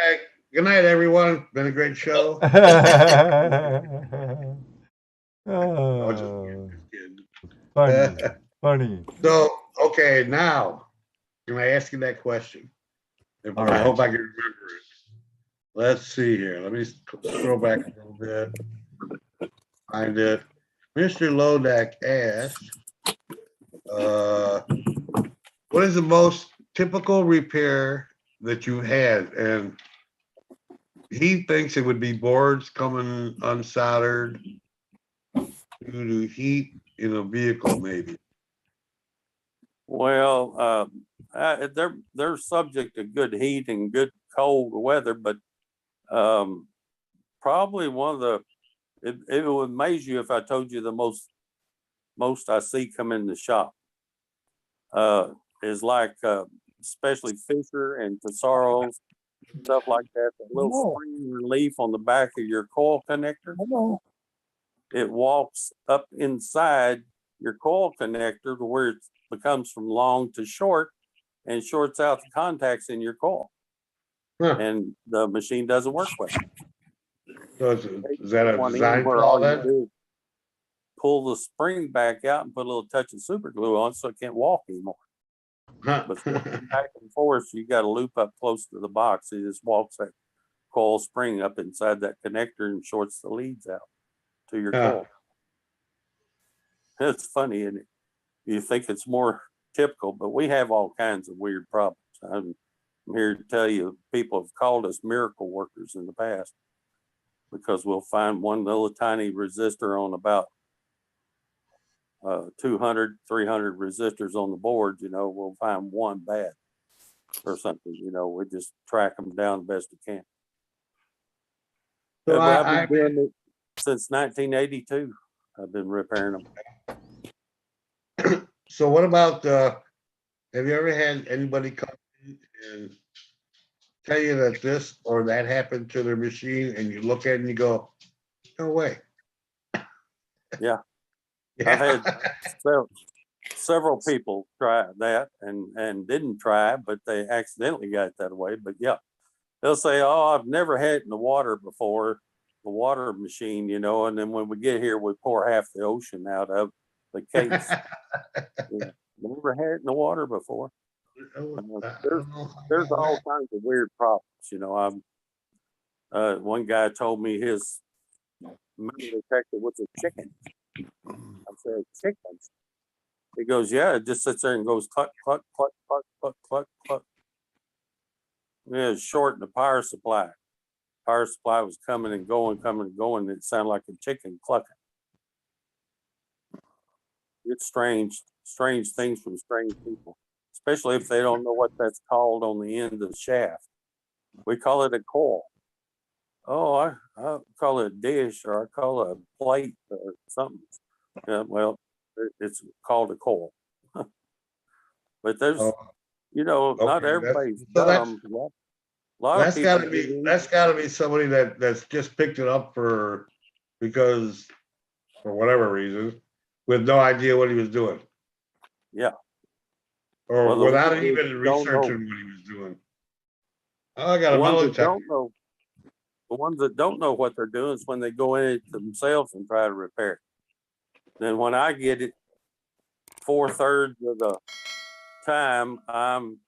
right. Good night, everyone. Been a great show. No, just kidding. Funny. So, okay, now, can I ask you that question? All I right. hope I can remember it. Let's see here. Let me scroll back a little bit. Find it. Mr. Lodak asked, what is the most typical repair that you had? And he thinks it would be boards coming unsoldered due to heat in a vehicle, maybe. Well, they're subject to good heat and good cold weather, but probably one of it would amaze you if I told you the most I see come in the shop is like especially Fisher and Tesaros, stuff like that. The little spring relief on the back of your coil connector. It walks up inside your coil connector to where it becomes from long to short and shorts out the contacts in your coil. Huh. And the machine doesn't work well. So is that a One design end where flaw all you then? do is pull the spring back out and put a little touch of super glue on so it can't walk anymore. Huh. But back and forth, you got to loop up close to the box. It just walks that coil spring up inside that connector and shorts the leads out to your Yeah. coil. It's funny, isn't it? You think it's more typical, but we have all kinds of weird problems. I'm here to tell you, people have called us miracle workers in the past because we'll find one little tiny resistor on about 200, 300 resistors on the board. We'll find one bad or something. We just track them down the best we can. So I've been doing it since 1982. I've been repairing them. So what about, have you ever had anybody come in and tell you that this or that happened to their machine and you look at it and you go, no way? Yeah. I've had several people try that and didn't try, but they accidentally got it that way. But yeah, they'll say, oh, I've never had it in the water before, the water machine, and then when we get here, we pour half the ocean out of the case. Never had it in the water before. There's all kinds of weird problems. One guy told me his metal detector with a chicken. I said, chickens? He goes, yeah, it just sits there and goes cluck, cluck, cluck, cluck, cluck, cluck, cluck. Yeah, it's short in the power supply. Power supply was coming and going, and it sounded like a chicken clucking. It's strange things from strange people, especially if they don't know what that's called on the end of the shaft. We call it a coil. Oh, I call it a dish, or I call it a plate or something. Yeah, well, it's called a coil. But there's, Oh, not okay, everybody's so that's- dumb. A lot of people get in- that's gotta be somebody that's just picked it up because for whatever reason, with no idea what he was doing. Yeah. Or Well, the without ones that even don't researching know- what he was doing. Oh, I got The a metal ones that detector. don't know, the ones that don't know what they're doing is when they go in it themselves and try to repair it. Then when I get it 4/3 of the time, I'm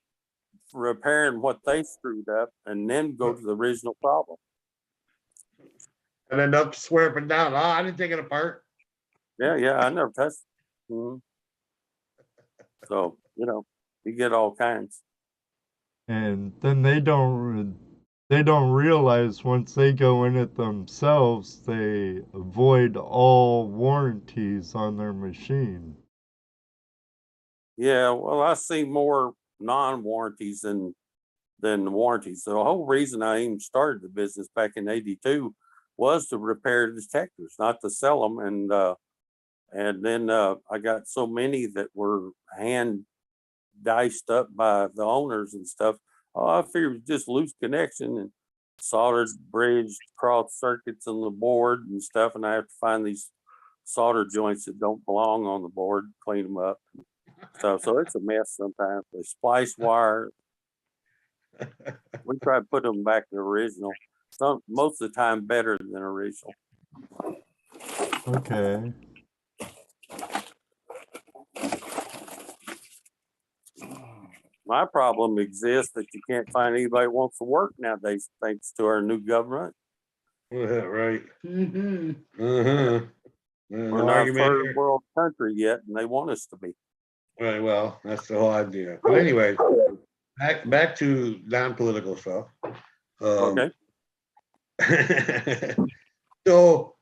repairing what they screwed up and then go to the original problem. And then they'll swear up and down, oh, I didn't take it apart. Yeah, I never touched it. Mhm. So, you get all kinds. And then they don't realize once they go in it themselves, they avoid all warranties on their machine. Yeah, well, I see more non-warranties than warranties. So the whole reason I even started the business back in '82 was to repair detectors, not to sell them. And then I got so many that were hand diced up by the owners and stuff. Oh, I figured it was just loose connection and soldered bridge cross circuits on the board and stuff. And I have to find these solder joints that don't belong on the board, clean them up. So it's a mess sometimes. They splice wire. We try to put them back to original. Most of the time better than original. Okay. My problem exists that you can't find anybody who wants to work nowadays, thanks to our new government. Yeah, right. Mm-hmm. Uh-huh. We're No not a argument third here. world country yet, and they want us to be. Right, well, that's the whole idea. But anyway, back to non-political stuff. Okay. So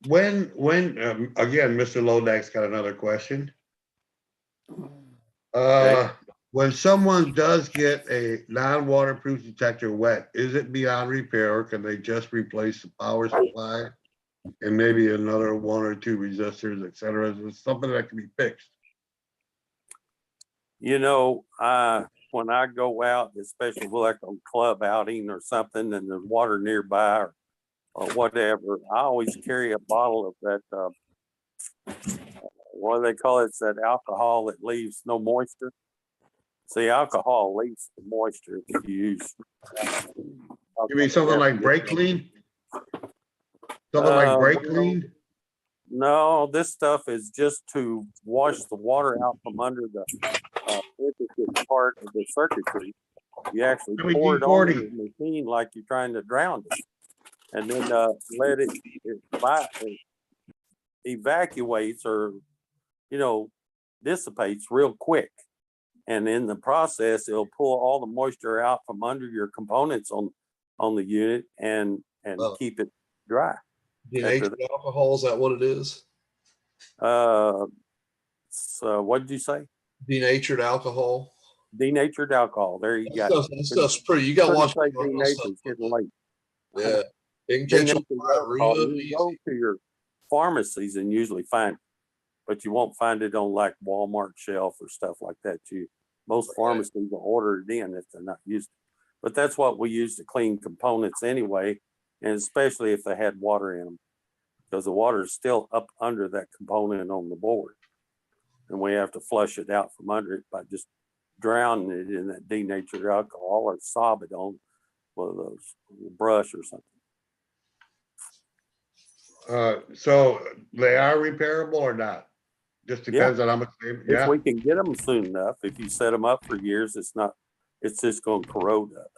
when again, Mr. Lodak's got another question. When someone does get a non-waterproof detector wet, is it beyond repair, or can they just replace the power supply and maybe another 1 or 2 resistors, et cetera? Is it something that can be fixed? When I go out, especially like on club outing or something, and there's water nearby or whatever, I always carry a bottle of that, what do they call it? It's that alcohol that leaves no moisture. See, alcohol leaves the moisture if you use. You mean something like brake clean? Something like brake clean? No, this stuff is just to wash the water out from under the intricate part of the circuitry. You actually pour it on the machine like you're trying to drown it, and then let it evacuates or dissipates real quick. And in the process, it'll pull all the moisture out from under your components on the unit and keep it dry. Denatured alcohol, is that what it is? So what did you say? Denatured alcohol. Denatured alcohol. There you go. That stuff's pretty. You got to watch. Denatured. It's getting late. Yeah, it can catch on fire real You easy. go to your pharmacies and usually find it, but you won't find it on like Walmart shelf or stuff like that. Most pharmacies will order it in if they're not used to it. But that's what we use to clean components anyway, and especially if they had water in them, because the water is still up under that component on the board, and we have to flush it out from under it by just drowning it in that denatured alcohol or sob it on one of those brush or something. So they are repairable or not? Just depends on how much they, If we can get them soon enough. If you set them up for years, it's just going to corrode up.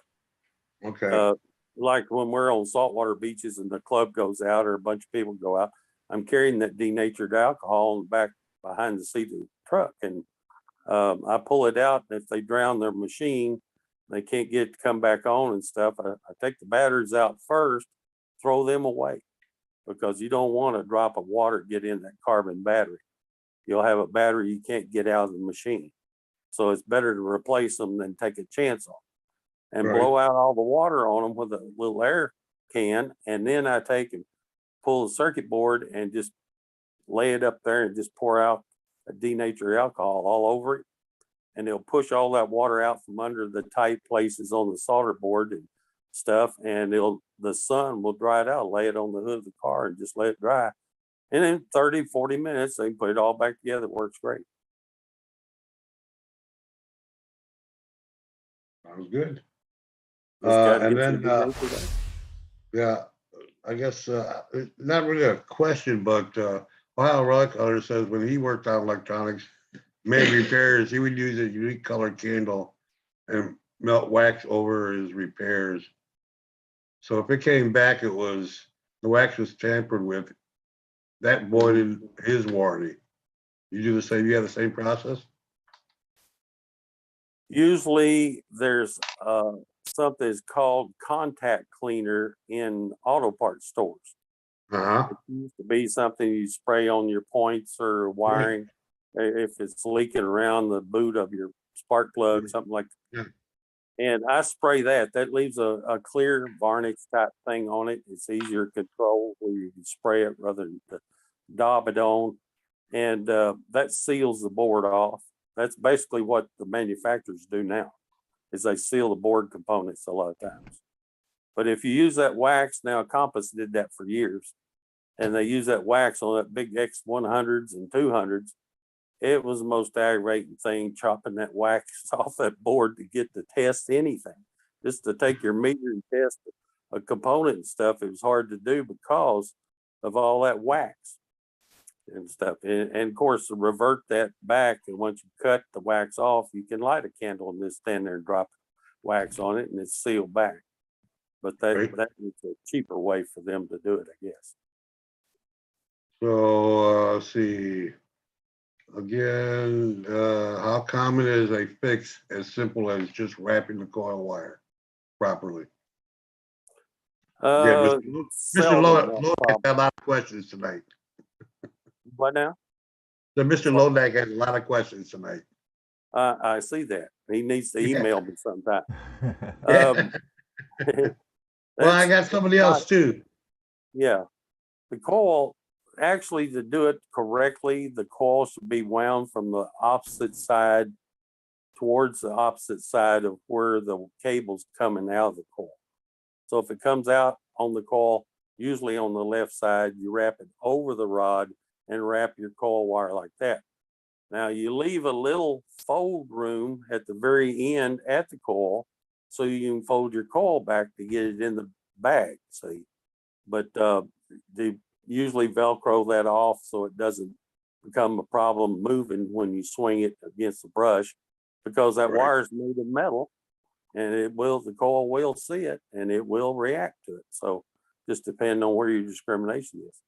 Okay. like when we're on saltwater beaches and the club goes out or a bunch of people go out, I'm carrying that denatured alcohol in the back behind the seat of the truck. And I pull it out. And if they drown their machine, they can't get to come back on and stuff. I take the batteries out first, throw them away, because you don't want a drop of water get in that carbon battery. You'll have a battery you can't get out of the machine. So it's better to replace them than take a chance on and Right. blow out all the water on them with a little air can. And then I take and pull the circuit board and just lay it up there and just pour out a denatured alcohol all over it. And it'll push all that water out from under the tight places on the solder board and stuff. And the sun will dry it out, lay it on the hood of the car and just let it dry. And in 30, 40 minutes, they can put it all back together. It works great. Sounds good. Just gotta And get some then, denatured alcohol. yeah, I guess, not really a question, but, Ohio Rock Color says when he worked on electronics, made repairs, he would use a unique color candle and melt wax over his repairs. So if it came back, the wax was tampered with, that voided his warranty. You do the same, you have the same process? Usually there's something that's called contact cleaner in auto parts stores. Uh-huh. It used to be something you spray on your points or wiring if it's leaking around the boot of your spark plug, something like that. Yeah. And I spray that. That leaves a clear varnish type thing on it. It's easier to control where you can spray it rather than to daub it on. And that seals the board off. That's basically what the manufacturers do now, is they seal the board components a lot of times. But if you use that wax, now Compass did that for years, and they use that wax on that big X100s and 200s. It was the most aggravating thing, chopping that wax off that board to get to test anything. Just to take your meter and test a component and stuff, it was hard to do because of all that wax and stuff. And of course, to revert that back, and once you cut the wax off, you can light a candle and just stand there and drop wax on it, and it's sealed back. But that is a cheaper way for them to do it, I guess. So, let's see. Again, how common is a fix as simple as just wrapping the coil wire properly? Yeah, Mr. Lodak has a lot of questions tonight. What now? So Mr. Lodak has a lot of questions tonight. I see that. He needs to email me sometime. Well, I got somebody else too. Yeah. The coil, actually, to do it correctly, the coil should be wound from the opposite side towards the opposite side of where the cable's coming out of the coil. So if it comes out on the coil, usually on the left side, you wrap it over the rod and wrap your coil wire like that. Now you leave a little fold room at the very end at the coil, so you can fold your coil back to get it in the bag, see. But they usually Velcro that off so it doesn't become a problem moving when you swing it against the brush, because that wire is made of metal, and the coil will see it and it will react to it. So just depending on where your discrimination is.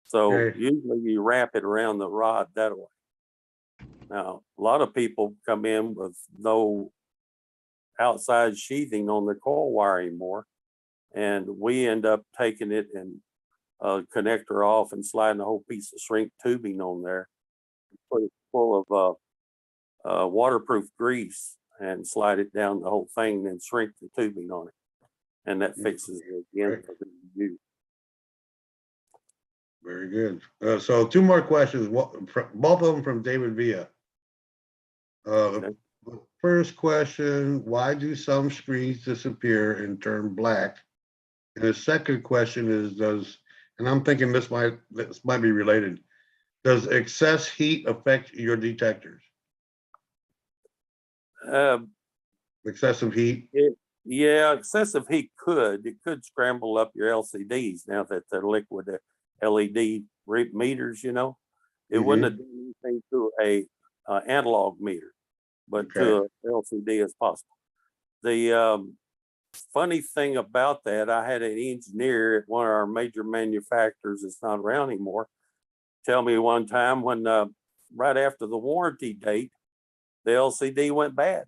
So usually you wrap it around the rod that way. Now, a lot of people come in with no outside sheathing on the coil wire anymore, and we end up taking it and connector off and sliding a whole piece of shrink tubing on there, put it full of waterproof grease and slide it down the whole thing, and then shrink the tubing on it, and that fixes it again for the use. Very good. So two more questions, both of them from David Villa. The first question, why do some screens disappear and turn black? And the second question is, and I'm thinking this might be related, does excess heat affect your detectors? Excessive heat? Yeah, excessive heat it could scramble up your LCDs now that they're liquid LED meters, it wouldn't have done anything to a analog meter, but to a LCD as possible. funny thing about that, I had an engineer at one of our major manufacturers that's not around anymore tell me one time when right after the warranty date, the LCD went bad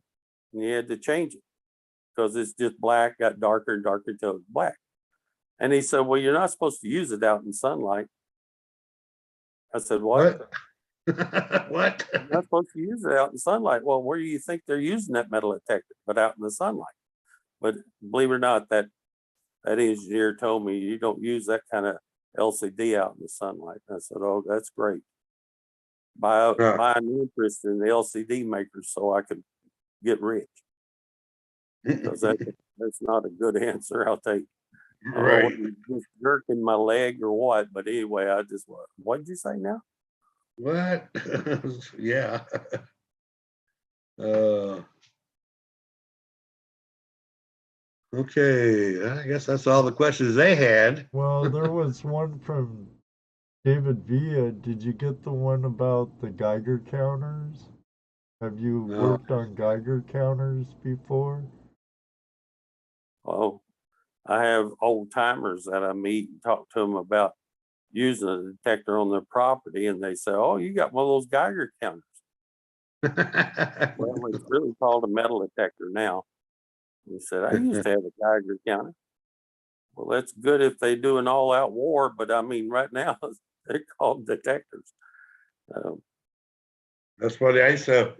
and you had to change it because it's just black, got darker and darker until it's black. And he said, well, you're not supposed to use it out in sunlight. I said, what? What? You're not supposed to use it out in sunlight. Well, where do you think they're using that metal detector? But out in the sunlight. But believe it or not, that engineer told me you don't use that kind of LCD out in the sunlight. I said, oh, that's great. Buy an interest in the LCD makers so I could get rich. Because that's not a good answer, I'll take. Right. Just jerking my leg or what? But anyway, I just, what did you say now? What? Yeah. Okay, I guess that's all the questions they had. Well, there was one from David Villa. Did you get the one about the Geiger counters? Have you No. worked on Geiger counters before? Oh, I have old timers that I meet and talk to them about using a detector on their property, and they say, oh, you got one of those Geiger counters. Well, it's really called a metal detector now. He said, I used to have a Geiger counter. Well, that's good if they do an all-out war, but I mean, right now they're called detectors. That's funny. I used to.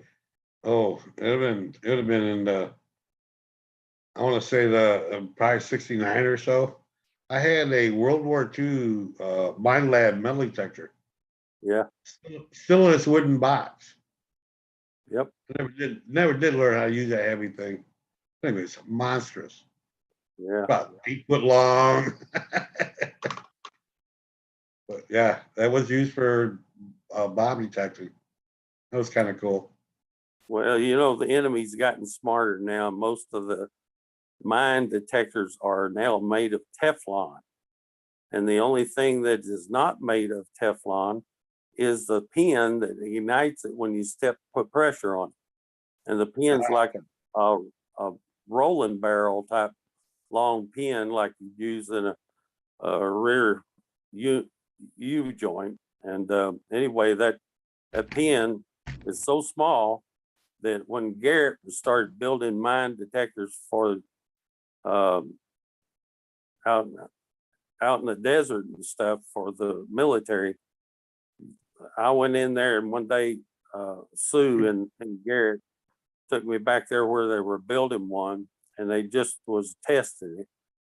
Oh, it would have been in the. I want to say the probably '69 or so. I had a World War II mine lab metal detector. Yeah. Still in its wooden box. Yep. Never did learn how to use that heavy thing. I think it's monstrous. Yeah. About 8 foot long. But yeah, that was used for bomb detecting. That was kind of cool. Well, you know, the enemy's gotten smarter now. Most of the mine detectors are now made of Teflon. And the only thing that is not made of Teflon is the pin that ignites it when you put pressure on it. And the pin's like a rolling barrel type long pin like you use in a rear U joint. And anyway, that pin is so small that when Garrett started building mine detectors for out in the desert and stuff for the military, I went in there and one day Sue and Garrett took me back there where they were building one, and they just was testing it.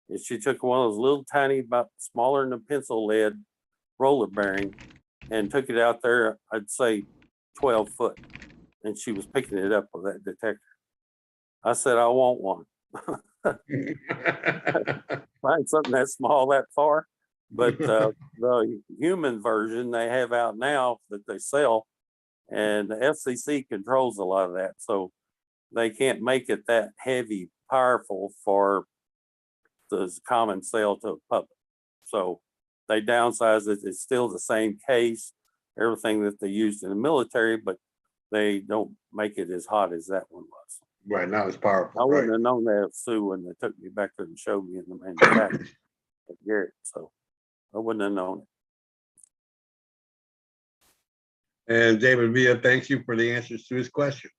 And she took one of those little tiny, about smaller than a pencil lead roller bearing and took it out there, I'd say 12 foot. And she was picking it up with that detector. I said, I want one. Find something that small that far. But the human version they have out now that they sell, and the FCC controls a lot of that. So they can't make it that heavy, powerful for the common sale to the public. So they downsize it. It's still the same case, everything that they used in the military, but they don't make it as hot as that one was. Right now it's powerful. I wouldn't right? have known that if Sue when they took me back there and showed me in the manufacturer at Garrett. So I wouldn't have known it. And David Villa, thank you for the answers to his questions.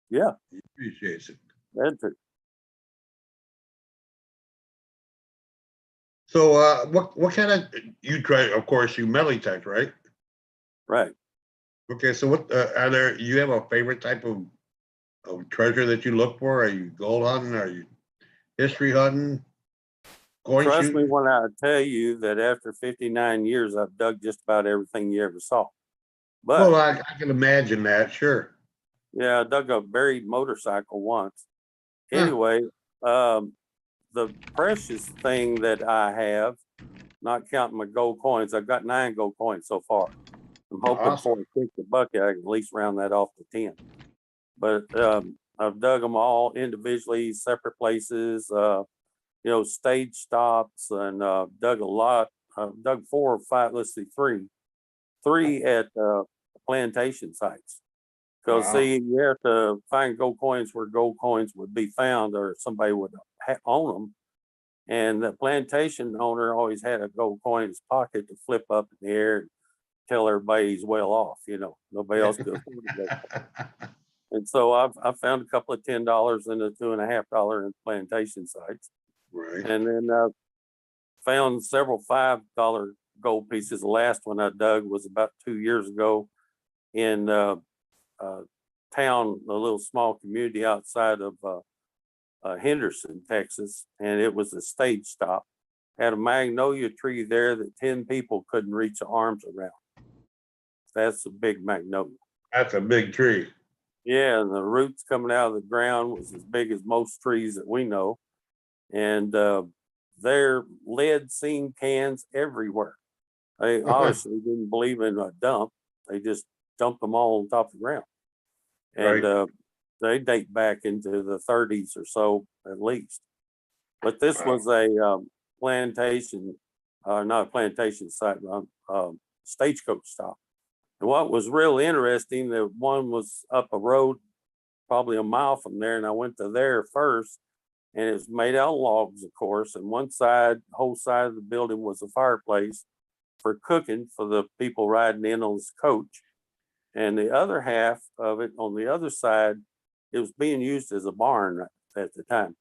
Yeah. He appreciates it. That's it. So what kind of, you try, of course, you metal detect, right? Right. Okay, so what are there, you have a favorite type of treasure that you look for? Are you gold hunting? Are you history hunting? Trust me when I tell you that after 59 years, I've dug just about everything you ever saw. But Well, I can imagine that, sure. yeah, I dug a buried motorcycle once. Anyway, the precious thing that I have, not counting my gold coins, I've got 9 gold coins so far. I'm hoping Awesome. before I kick the bucket, I can at least round that off to 10. But I've dug them all individually, separate places, you know, stage stops, and dug a lot. Dug 4 or 5, let's see, 3 at plantation sites. Because Wow. see, you have to find gold coins where gold coins would be found, or somebody would own them. And the plantation owner always had a gold coin in his pocket to flip up in the air and tell everybody he's well off, you know, nobody else could afford it. And so I found a couple of $10 and a $2.50 in plantation sites. Right. And then found several $5 gold pieces. The last one I dug was about 2 years ago in town, a little small community outside of Henderson, Texas, and it was a stage stop. Had a magnolia tree there that 10 people couldn't reach their arms around. That's a big magnolia. That's a big tree. Yeah, and the roots coming out of the ground was as big as most trees that we know. And there lead zinc cans everywhere. They obviously didn't believe in a dump. They just dumped them all on top of the ground. And Right. they date back into the 30s or so at least. But this Wow. was a plantation, not a plantation site, stagecoach stop. And what was real interesting, that one was up a road probably a mile from there, and I went to there first, and it was made out of logs, of course, and one side, the whole side of the building was a fireplace for cooking for the people riding in on this coach. And the other half of it, on the other side, it was being used as a barn at the time.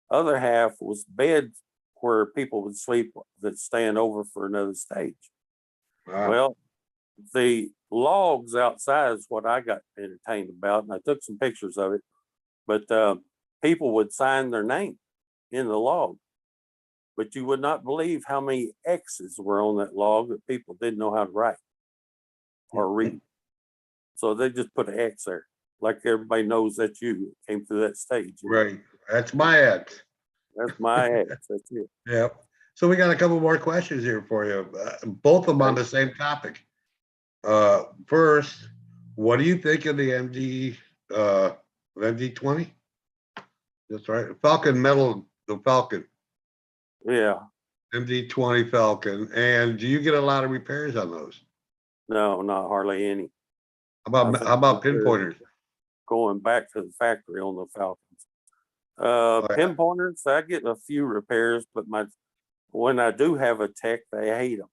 Other half was beds where people would sleep that stand over for another stage. Wow. Well, the logs outside is what I got entertained about, and I took some pictures of it. But people would sign their name in the log, but you would not believe how many X's were on that log that people didn't know how to write or read. So they just put an X there, like everybody knows that you came through that stage. Right. That's my ex. That's my X. That's it. Yep. So we got a couple more questions here for you, both of them on the same topic. First, what do you think of the MD20? That's right, Falcon metal, the Falcon, Yeah. MD20 Falcon. And do you get a lot of repairs on those? No, not hardly any. How about they're pinpointers? Going back to the factory on the Falcons. yeah. Pinpointers, I get a few repairs, but when I do have a tech, they hate them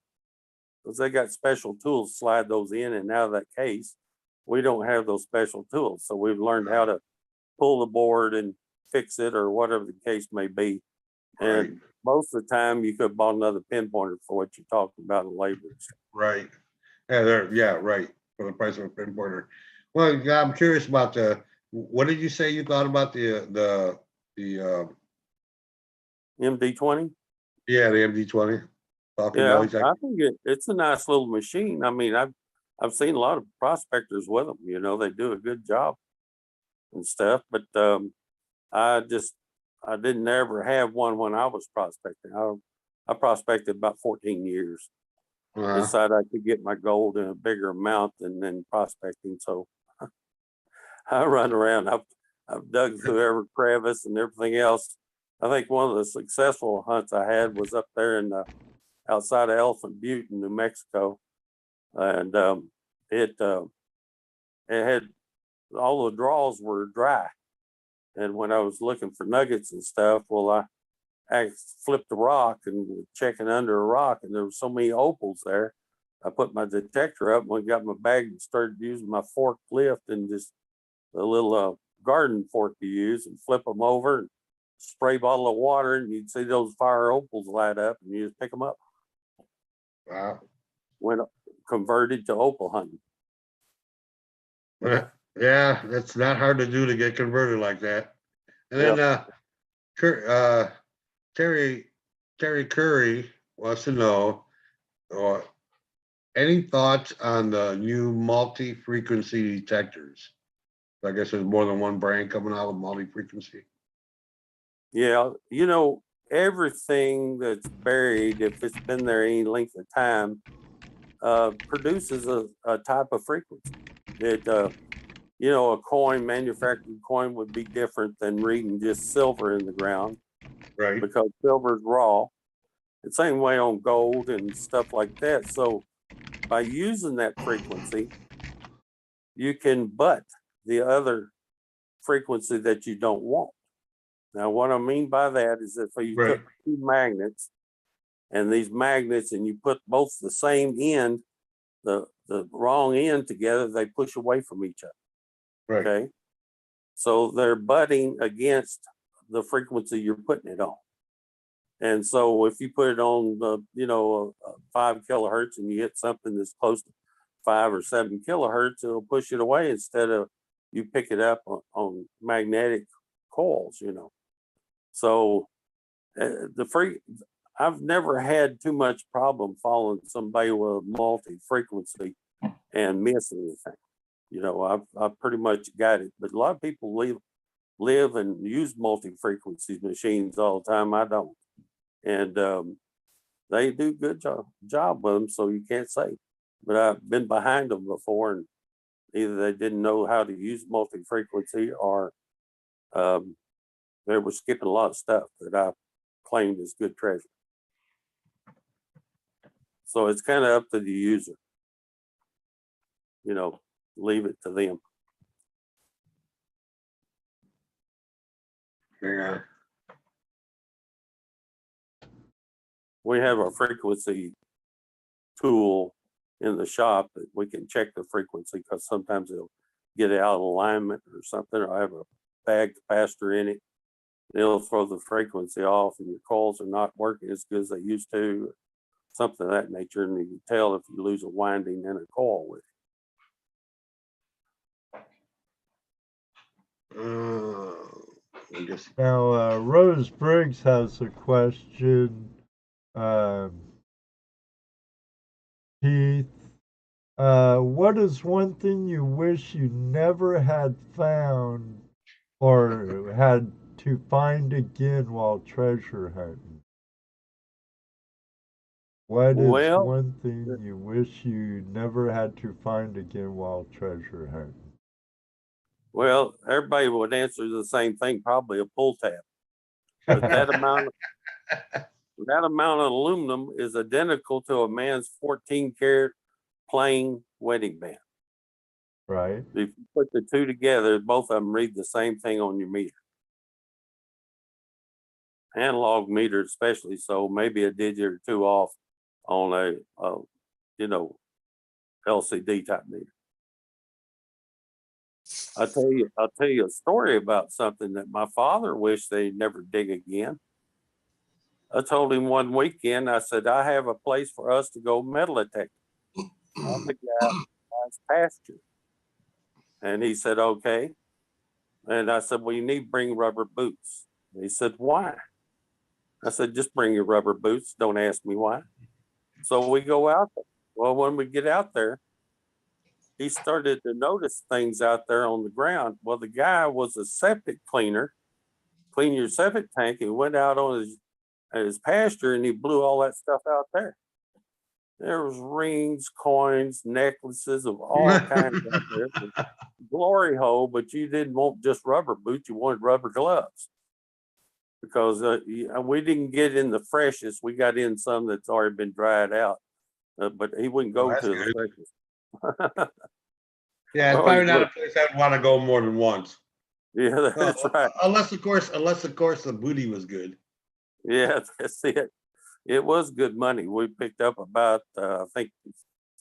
because they got special tools to slide those in and out of that case. We don't have those special tools, so we've learned how to pull the board and fix it or whatever the case may be. And Right. most of the time, you could have bought another pinpointer for what you're talking about in labor. Right. Yeah, right. For the price of a pinpointer. Well, yeah, I'm curious about what did you say you thought about the MD20? yeah, the MD20 Falcon Yeah, Belly? I think it's a nice little machine. I mean, I've seen a lot of prospectors with them. You know, they do a good job and stuff. But I didn't ever have one when I was prospecting. I prospected about 14 years. Decided I could get my gold in a bigger amount than prospecting. So I run around. I've dug through every crevice and everything else. I think one of the successful hunts I had was up there in outside of Elephant Butte in New Mexico, and it had all the draws were dry. And when I was looking for nuggets and stuff, well, I flipped a rock and was checking under a rock, and there were so many opals there. I put my detector up and got my bag and started using my forklift and just a little garden fork to use and flip them over and spray a bottle of water, and you'd see those fire opals light up, and you just pick them up. Wow. Went converted to opal hunting. Yeah, that's not hard to do to get converted like that. And then Terry Curry wants to know, any thoughts on the new multi-frequency detectors? I guess there's more than one brand coming out with multi-frequency. Yeah, you know, everything that's buried, if it's been there any length of time, produces a type of frequency. It, you know, a coin, manufactured coin would be different than reading just silver in the ground. Right. Because silver's raw. The same way on gold and stuff like that. So by using that frequency, you can butt the other frequency that you don't want. Now, what I mean by that is if you Right. took two magnets and these magnets and you put both the same end, the wrong end together, they push away from each other. Right. Okay. So they're butting against the frequency you're putting it on. And so if you put it on the, 5 kilohertz and you hit something that's close to 5 or 7 kilohertz, it'll push it away instead of you pick it up on magnetic coils, So I've never had too much problem following somebody with multi-frequency and miss anything. I've pretty much got it. But a lot of people live and use multi-frequency machines all the time. I don't. And they do good job with them, so you can't say. But I've been behind them before, and either they didn't know how to use multi-frequency or they were skipping a lot of stuff that I claimed as good treasure. So it's kind of up to the user. Leave it to them. Yeah. We have a frequency tool in the shop that we can check the frequency because sometimes it'll get out of alignment or something, or I have a bag capacitor in it. It'll throw the frequency off and your coils are not working as good as they used to, or something of that nature. And you can tell if you lose a winding in a coil with it. I guess. Now, Rose Briggs has a question. Keith, what is one thing you wish you never had found or had to find again while treasure hunting? What is one thing you wish you never had to find again while treasure hunting? Well, everybody would answer the same thing, probably a pull tab. But that amount of aluminum is identical to a man's 14-karat plain wedding band. Right. If you put the two together, both of them read the same thing on your meter. Analog meter especially, so maybe a digit or two off on a LCD type meter. I'll tell you a story about something that my father wished they'd never dig again. I told him one weekend, I said, I have a place for us to go metal detect on the guy's pasture. And he said, okay. And I said, well, you need to bring rubber boots. And he said, why? I said, just bring your rubber boots. Don't ask me why. So we go out there. Well, when we get out there, he started to notice things out there on the ground. Well, the guy was a septic cleaner, clean your septic tank, and went out on his pasture and he blew all that stuff out there. There was rings, coins, necklaces of all kinds out there. Glory hole, but you didn't want just rubber boots, you wanted rubber gloves. Because we didn't get in the freshest, we got in some that's already been dried out. But he wouldn't go to the freshest. Yeah, it's probably not a place I'd want to go more than once. Yeah, that's right. Unless of course the booty was good. Yeah, that's it. It was good money. We picked up about, I think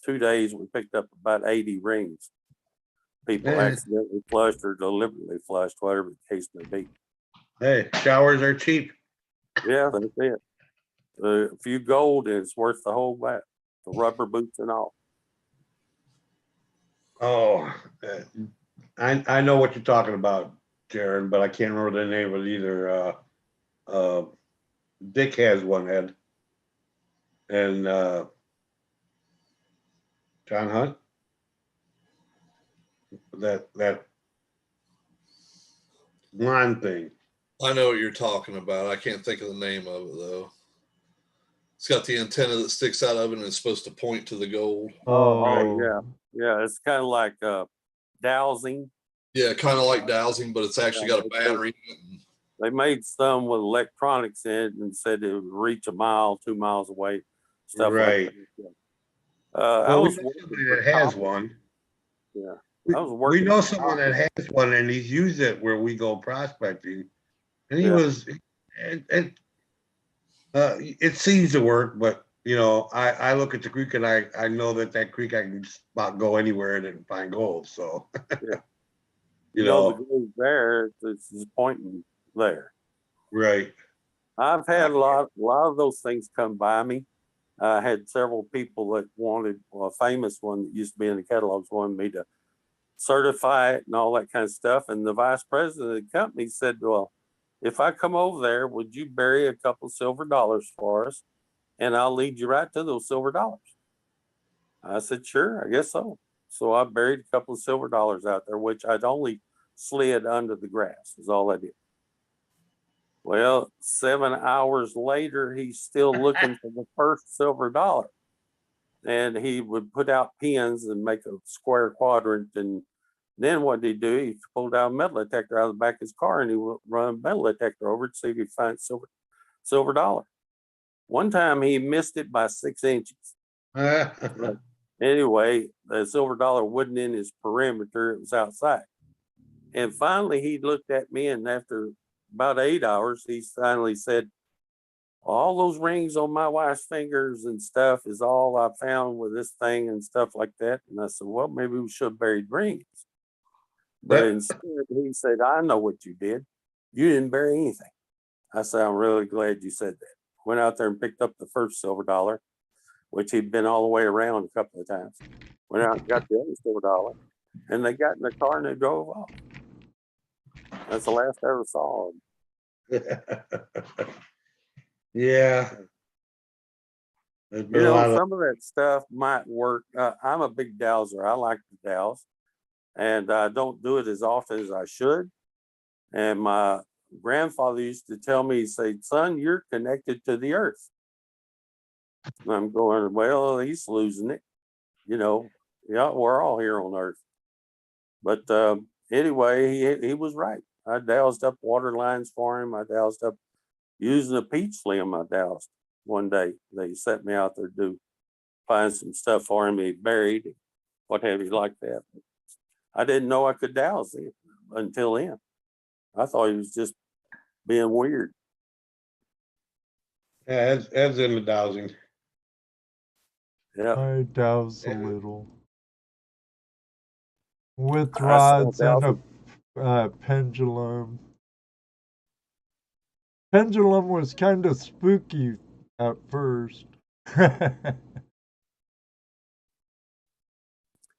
2 days, we picked up about 80 rings. People accidentally flushed or deliberately flushed, whatever the case may be. Hey, showers are cheap. Yeah, that's it. A few gold and it's worth the whole bat, the rubber boots and all. Oh, I know what you're talking about, Jaron, but I can't remember the name of it either. Dick has one, Ed. And John Hunt. That blonde thing. I know what you're talking about. I can't think of the name of it though. It's got the antenna that sticks out of it and it's supposed to point to the gold. Oh yeah. Yeah, it's kind of like dowsing. Yeah, kind of like dowsing, but it's actually got a battery in it. They made some with electronics in it and said it would reach a mile, 2 miles away. Stuff right. Like that. I was somebody that has one. Yeah. We know someone that has one and he's used it where we go prospecting. And he Yeah. was, and it seems to work, but you know, I look at the creek and I know that creek I can just about go anywhere and find gold. So, Yeah. you The know, gold there, it's pointing there. right. I've had a lot of those things come by me. I had several people that wanted, well, a famous one that used to be in the catalogs wanted me to certify it and all that kind of stuff. And the vice president of the company said, well, if I come over there, would you bury a couple silver dollars for us? And I'll lead you right to those silver dollars. I said, sure, I guess so. So I buried a couple of silver dollars out there, which I'd only slid under the grass, is all I did. Well, 7 hours later, he's still looking for the first silver dollar. And he would put out pins and make a square quadrant. And then what did he do? He pulled out a metal detector out of the back of his car and he would run a metal detector over to see if he could find silver dollar. One time he missed it by 6 inches. But anyway, the silver dollar wasn't in his perimeter, it was outside. And finally he looked at me, and after about 8 hours, he finally said, all those rings on my wife's fingers and stuff is all I found with this thing and stuff like that. And I said, well, maybe we should have buried rings. But instead, he said, I know what you did. You didn't bury anything. I said, I'm really glad you said that. Went out there and picked up the first silver dollar, which he'd been all the way around a couple of times. Went out and got the other silver dollar, and they got in the car and they drove off. That's the last I ever saw them. Yeah. There's been a lot of, Some of that stuff might work. I'm a big dowser. I like to douse, and I don't do it as often as I should. And my grandfather used to tell me, he'd say, son, you're connected to the earth. And I'm going, well, he's losing it. Yeah, we're all here on earth. But anyway, he was right. I doused up water lines for him. I doused up using a peach slim. I doused one day. They set me out there to find some stuff for him. He buried, what have you, like that. I didn't know I could douse it until then. I thought he was just being weird. yeah, Ed's in the dowsing. Yeah. I douse a little. With I rods saw and a pendulum. Pendulum was kind of spooky at first.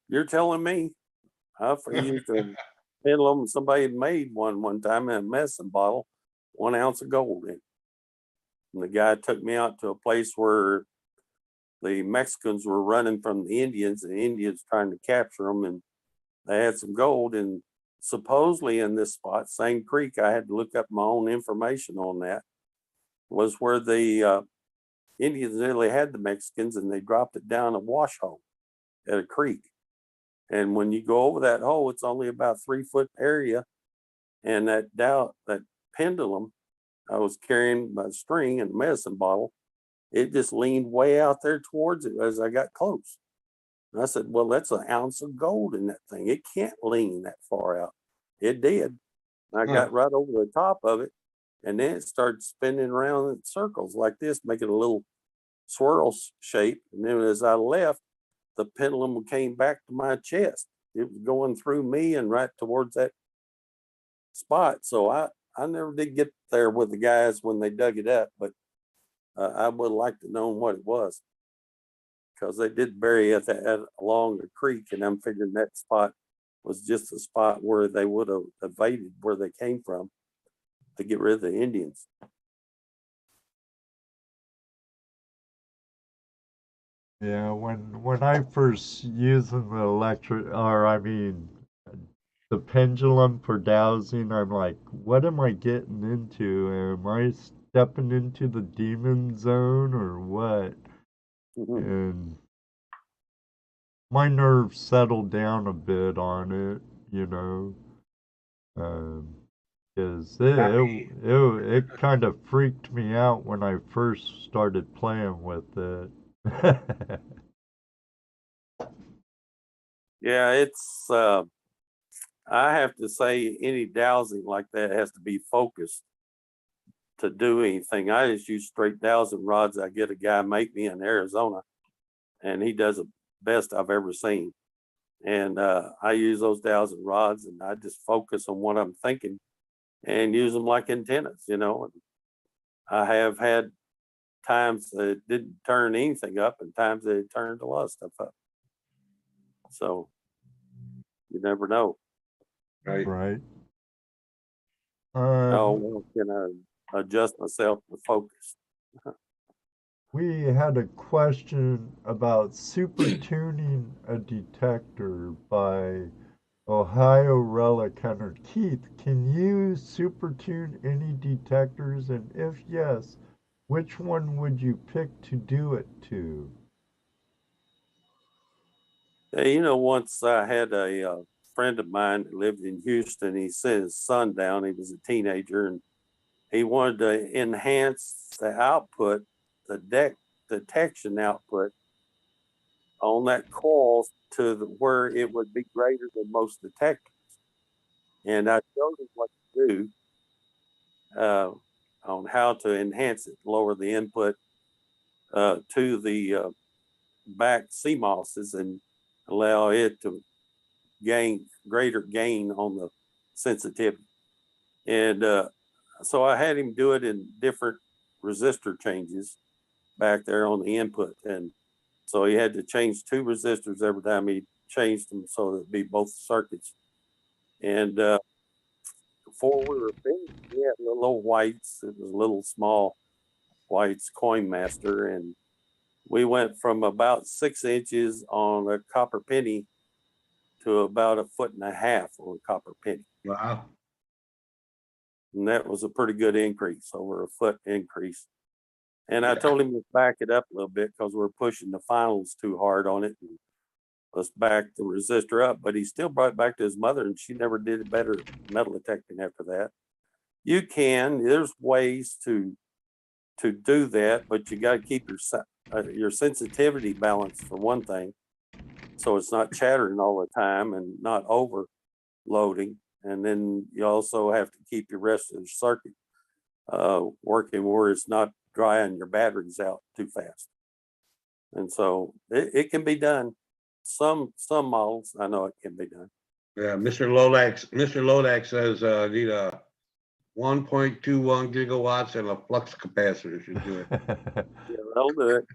You're telling me. I used a pendulum. Somebody had made one time in a medicine bottle, 1 ounce of gold in. And the guy took me out to a place where the Mexicans were running from the Indians, and the Indians trying to capture them, and they had some gold. And supposedly in this spot, same creek, I had to look up my own information on that, was where the Indians nearly had the Mexicans, and they dropped it down a wash hole at a creek. And when you go over that hole, it's only about 3 foot area. And that pendulum I was carrying by string and medicine bottle, it just leaned way out there towards it as I got close. And I said, well, that's 1 ounce of gold in that thing. It can't lean that far out. It did. I got right over the top of it, and then it started spinning around in circles like this, making a little swirl shape. And then as I left, the pendulum came back to my chest. It was going through me and right towards that spot. So I never did get there with the guys when they dug it up, but I would like to know what it was, because they did bury it along the creek, and I'm figuring that spot was just a spot where they would have evaded where they came from to get rid of the Indians. Yeah, when I first using the pendulum for dowsing, I'm like, what am I getting into? Am I stepping into the demon zone or what? And my nerves settled down a bit on it, because it kind of freaked me out when I first started playing with it. Yeah, it's I have to say any dowsing like that has to be focused. do anything. I just use straight dowsing rods. I get a guy make me in Arizona, and he does the best I've ever seen. And I use those dowsing rods, and I just focus on what I'm thinking and use them like antennas, you know. And I have had times that it didn't turn anything up and times that it turned a lot of stuff up. So you never know. Right. Right. How well can I adjust myself to focus? We had a question about super tuning a detector by Ohio Relic Hunter. Keith, can you super tune any detectors? And if yes, which one would you pick to do it to? Hey, you know, once I had a friend of mine that lived in Houston. He sent his son down. He was a teenager, and he wanted to enhance the output, the detection output on that coil to where it would be greater than most detectors. And I showed him what to do on how to enhance it, lower the input to the back CMOSs and allow it to gain greater gain on the sensitivity. And so I had him do it in different resistor changes back there on the input. And so he had to change 2 resistors every time he changed them so that it'd be both circuits. And before we were finished, we had little old whites. It was a little small whites coin master. And we went from about 6 inches on a copper penny to about 1.5 foot on a copper penny. Wow. And that was a pretty good increase, over 1 foot increase. And I told him to back it up a little bit because we're pushing the finals too hard on it. And let's back the resistor up. But he still brought it back to his mother, and she never did it better metal detecting after that. You can, there's ways to do that, but you got to keep your sensitivity balanced for one thing, so it's not chattering all the time and not overloading. And then you also have to keep your rest of the circuit working where it's not drying your batteries out too fast. And so it can be done. Some models, I know it can be done. Yeah, Mr. Lodak says need a 1.21 gigawatts and a flux capacitor should do it. Yeah, that'll do it.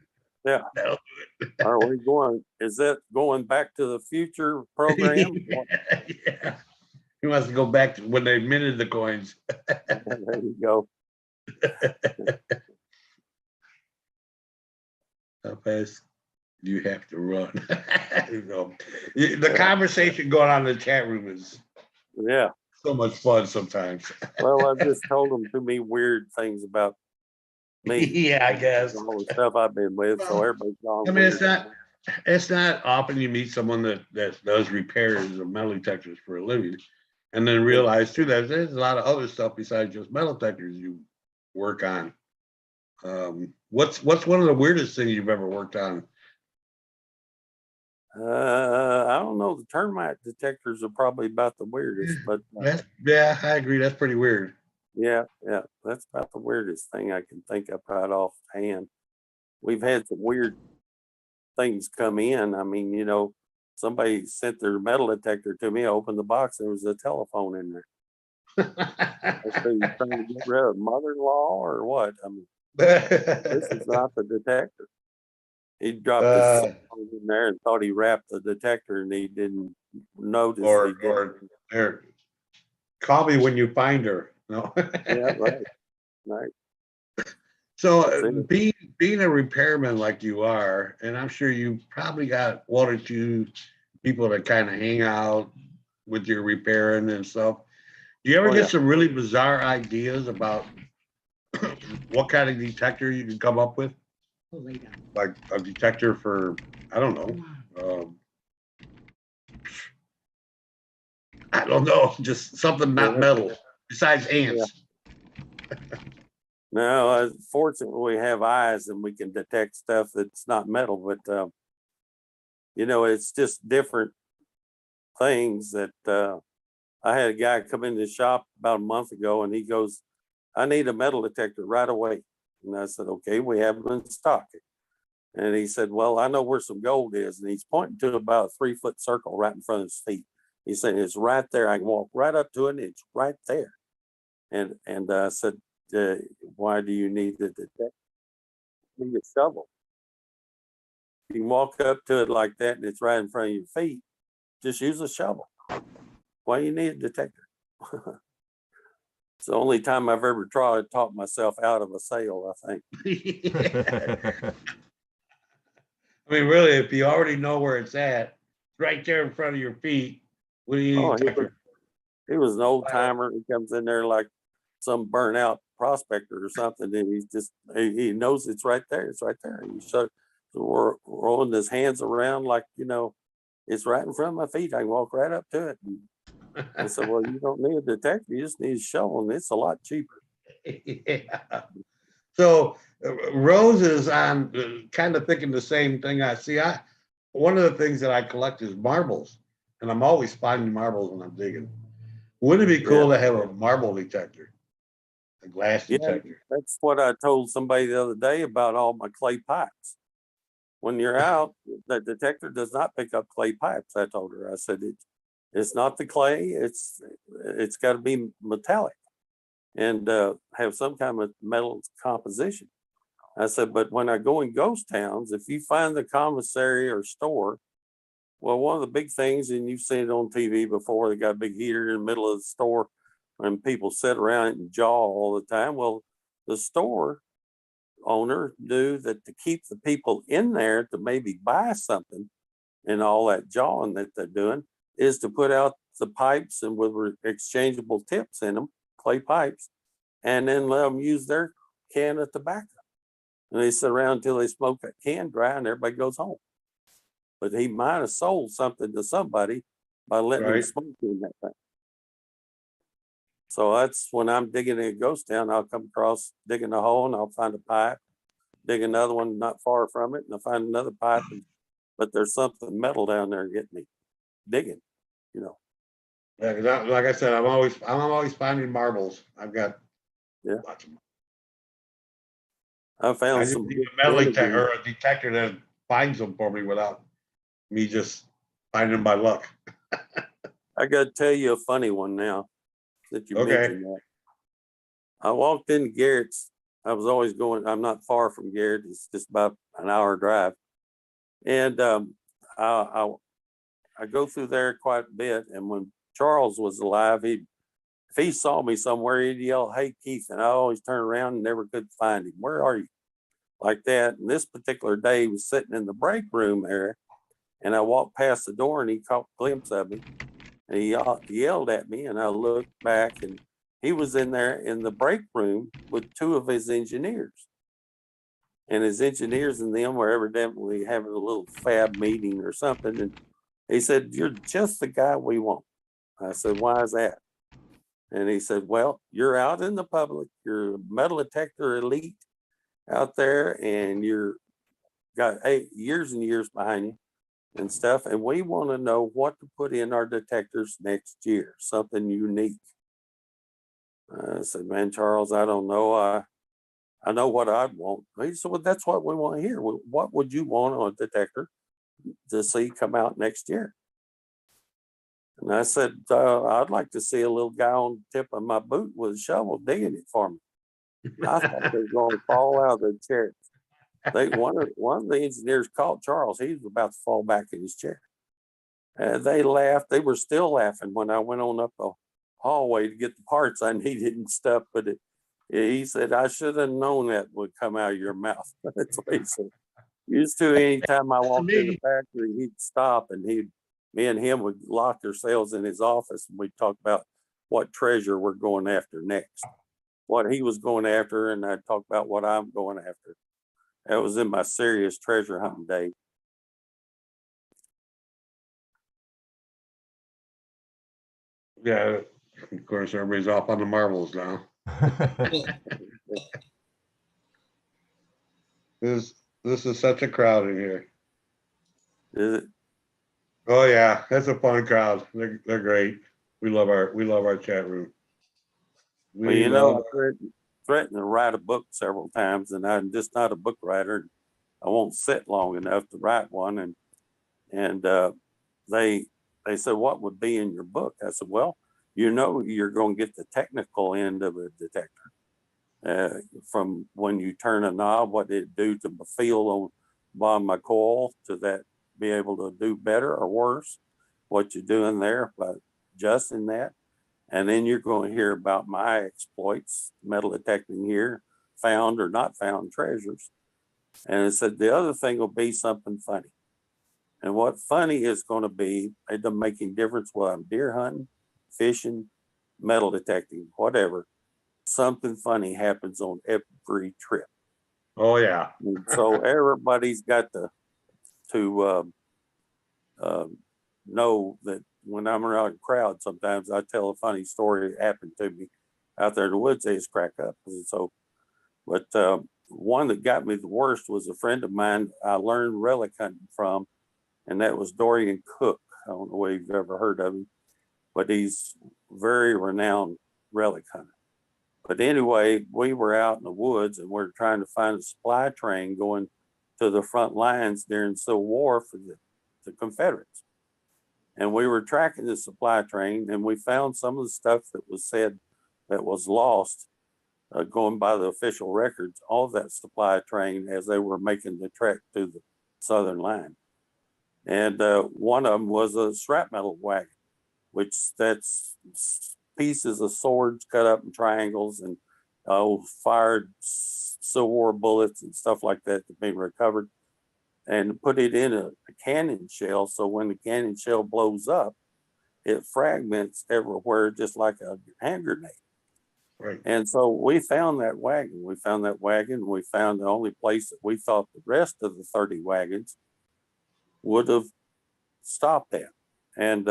Yeah. That'll do it. Are we going? Is that going back to the future program? Yeah. He wants to go back to when they minted the coins. There you go. How fast do you have to run? You know, the conversation going on in the chat room is Yeah. so much fun sometimes. Well, I've just told them too many weird things about me. Yeah, I guess. All the stuff I've been with, so everybody's gone. I mean, it's not often you meet someone that does repairs of metal detectors for a living, and then realize too that there's a lot of other stuff besides just metal detectors you work on. What's one of the weirdest things you've ever worked on? I don't know. The termite detectors are probably about the weirdest, but Yeah, I agree. That's pretty weird. yeah, that's about the weirdest thing I can think of right off hand. We've had some weird things come in. I mean, you know, somebody sent their metal detector to me. I opened the box, there was a telephone in there. So you trying to get rid of mother-in-law or what? I mean, this is not the detector. He dropped his cell phone in there and thought he wrapped the detector, and he didn't notice. or call me when you find her. No. Yeah, right. So being a repairman like you are, and I'm sure you probably got 1 or 2 people that kind of hang out with your repairing and stuff. Do you ever get some really bizarre ideas about what kind of detector you can come up with? Like a detector for, I don't know, just something not metal besides ants. No, fortunately we have eyes and we can detect stuff that's not metal, but you know, it's just different things that I had a guy come in the shop about a month ago, and he goes, I need a metal detector right away. And I said, okay, we have them in stock. And he said, well, I know where some gold is. And he's pointing to about a 3-foot circle right in front of his feet. He said, it's right there. I can walk right up to it. And it's right there. And I said, why do you need the detector? You need a shovel. You can walk up to it like that and it's right in front of your feet. Just use a shovel. Why do you need a detector? It's the only time I've ever tried to talk myself out of a sale, I think. I mean, really, if you already know where it's at, right there in front of your feet, what do you need? He was an old timer. He comes in there like some burnout prospector or something, and he's just, he knows it's right there. It's right there. He started rolling his hands around like, you know, it's right in front of my feet. I can walk right up to it. And I said, well, you don't need a detector. You just need a shovel, and it's a lot cheaper. Yeah. So Rose is on kind of thinking the same thing. One of the things that I collect is marbles, and I'm always finding marbles when I'm digging. Wouldn't it be cool to have a marble detector, a glass detector? That's what I told somebody the other day about all my clay pipes. When you're out, the detector does not pick up clay pipes. I told her. I said it's not the clay. It's got to be metallic and have some kind of metal composition. I said, but when I go in ghost towns, if you find the commissary or store, well, one of the big things, and you've seen it on TV before, they got a big heater in the middle of the store and people sit around it and jaw all the time. Well, the store owner knew that to keep the people in there to maybe buy something and all that jawing that they're doing is to put out the pipes and with exchangeable tips in them, clay pipes, and then let them use their can of tobacco. And they sit around until they smoke that can dry and everybody goes home. But he might have sold something to somebody by letting them smoke in that thing. So that's when I'm digging in a ghost town, I'll come across digging a hole and I'll find a pipe, dig another one not far from it, and I'll find another pipe. But there's something metal down there getting me digging, you know. Yeah, like I said, I'm always finding marbles. I've got lots of them. I found I just some need a metal detector or a detector that finds them for me without me just finding them by luck. I got to tell you a funny one now that you mentioned that. I walked into Garrett's. I was always going, I'm not far from Garrett. It's just about an hour drive. And I go through there quite a bit. And when Charles was alive, if he saw me somewhere, he'd yell, hey, Keith. And I always turn around and never could find him. Where are you? Like that. And this particular day, he was sitting in the break room there. And I walked past the door and he caught a glimpse of me. And he yelled at me. And I looked back and he was in there in the break room with 2 of his engineers. And his engineers and them were evidently having a little fab meeting or something. And he said, you're just the guy we want. I said, why is that? And he said, well, you're out in the public. You're a metal detector elite out there and you're got years and years behind you and stuff. And we want to know what to put in our detectors next year, something unique. I said, man, Charles, I don't know. I know what I'd want. He said, well, that's what we want to hear. What would you want on a detector to see come out next year? And I said, I'd like to see a little guy on the tip of my boot with a shovel digging it for me. I thought they were going to fall out of the chair. One of the engineers called Charles. He was about to fall back in his chair. And they laughed. They were still laughing when I went on up the hallway to get the parts I needed and stuff. But he said, I should have known that would come out of your mouth. That's what he said. Used to, anytime I walked in the factory, he'd stop and me and him would lock ourselves in his office and we'd talk about what treasure we're going after next, what he was going after, and I'd talk about what I'm going after. That was in my serious treasure hunting day. Yeah, of course, everybody's off on the marbles now. This is such a crowd in here. Is it? Oh yeah, that's a fun crowd. They're great. We love our chat room. Well, you know, threatened to write a book several times, and I'm just not a book writer. I won't sit long enough to write one. And they said, what would be in your book? I said, well, you know, you're going to get the technical end of a detector. From when you turn a knob, what did it do to the field on bottom of my coil, to that be able to do better or worse, what you're doing there by adjusting that. And then you're going to hear about my exploits, metal detecting here, found or not found treasures. And it said the other thing will be something funny. And what funny is going to be, it doesn't make any difference whether I'm deer hunting, fishing, metal detecting, whatever. Something funny happens on every trip. Oh yeah. And so everybody's got to know that when I'm around a crowd, sometimes I tell a funny story that happened to me out there in the woods. They just crack up. And so, but one that got me the worst was a friend of mine I learned relic hunting from, and that was Dorian Cook. I don't know if you've ever heard of him, but he's very renowned relic hunter. But anyway, we were out in the woods and we're trying to find a supply train going to the front lines during the Civil War for the Confederates. And we were tracking the supply train, and we found some of the stuff that was said that was lost, going by the official records, all that supply train as they were making the trek to the southern line. And one of them was a shrapnel wagon, which that's pieces of swords cut up in triangles and fired Civil War bullets and stuff like that that being recovered, and put it in a cannon shell. So when the cannon shell blows up, it fragments everywhere, just like a hand grenade. Right. And so we found that wagon. We found the only place that we thought the rest of the 30 wagons would have stopped at. And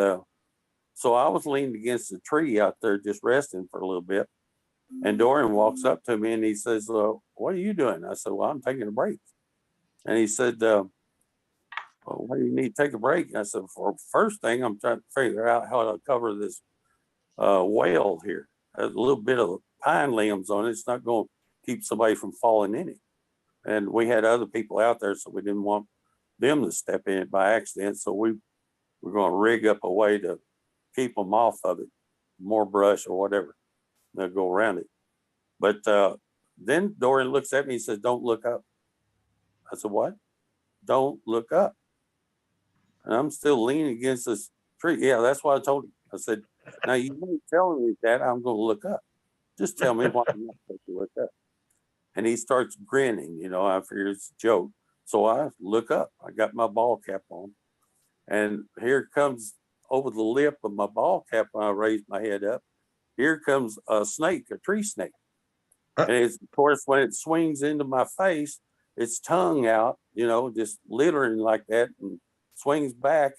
so I was leaning against the tree out there just resting for a little bit. And Dorian walks up to me and he says, what are you doing? I said, well, I'm taking a break. And he said, well, why do you need to take a break? And I said, for first thing, I'm trying to figure out how to cover this whale here. There's a little bit of pine limbs on it. It's not going to keep somebody from falling in it. And we had other people out there, so we didn't want them to step in it by accident. So we were going to rig up a way to keep them off of it, more brush or whatever. They'll go around it. But then Dorian looks at me and says, don't look up. I said, what? Don't look up. And I'm still leaning against this tree. Yeah, that's what I told him. I said, now you ain't telling me that I'm going to look up. Just tell me why I'm not supposed to look up. And he starts grinning, you know, I figured it's a joke. So I look up. I got my ball cap on. And here comes over the lip of my ball cap when I raise my head up. Here comes a snake, a tree snake. And it's, of course, when it swings into my face, its tongue out, you know, just littering like that, and swings back.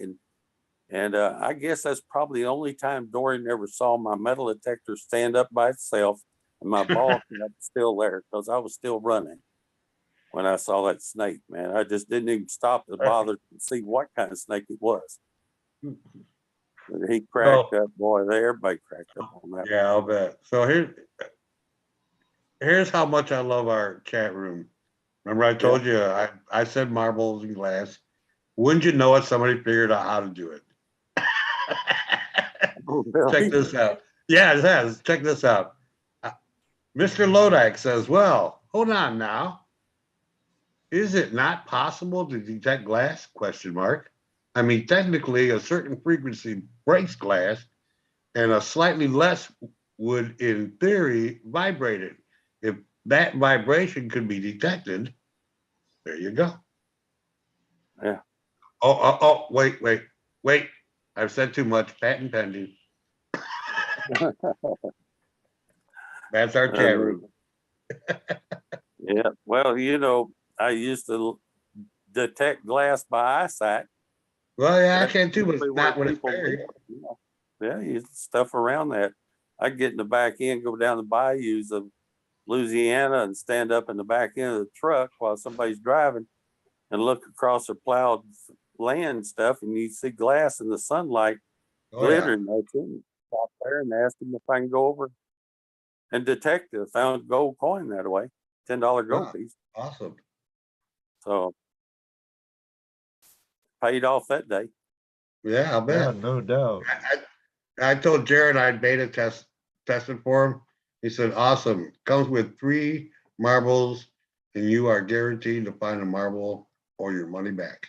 And I guess that's probably the only time Dorian ever saw my metal detector stand up by itself and my ball cap still there, because I was still running when I saw that snake, man. I just didn't even stop to bother to see what kind of snake it was. He cracked up, boy. Everybody cracked up on that. Yeah, I'll bet. So here's how much I love our chat room. Remember I told you, I said marbles and glass. Wouldn't you know it, somebody figured out how to do it. Oh, really? Check this out. Yeah, it has. Check this out. Mr. Lodak says, well, hold on now. Is it not possible to detect glass? Question mark. I mean, technically, a certain frequency breaks glass, and a slightly less would, in theory, vibrate it. If that vibration could be detected, there you go. Yeah. Oh, wait. I've said too much. Patent pending. That's our chat room. Yeah. Well, you know, I used to detect glass by eyesight. Well, yeah, I can too, but it's not when it's buried. Yeah, you stuff around that. I get in the back end, go down the bayous of Louisiana and stand up in the back end of the truck while somebody's driving and look across their plowed land stuff, and you see glass in the sunlight glittering. That's it. Stop there and ask them if I can go over And Detective found gold coin that way, $10 gold Wow. piece. Awesome. So paid off that day. Yeah, I'll Yeah, bet. no doubt. I told Jared I'd beta tested for him. He said, awesome. Comes with 3 marbles, and you are guaranteed to find a marble or your money back.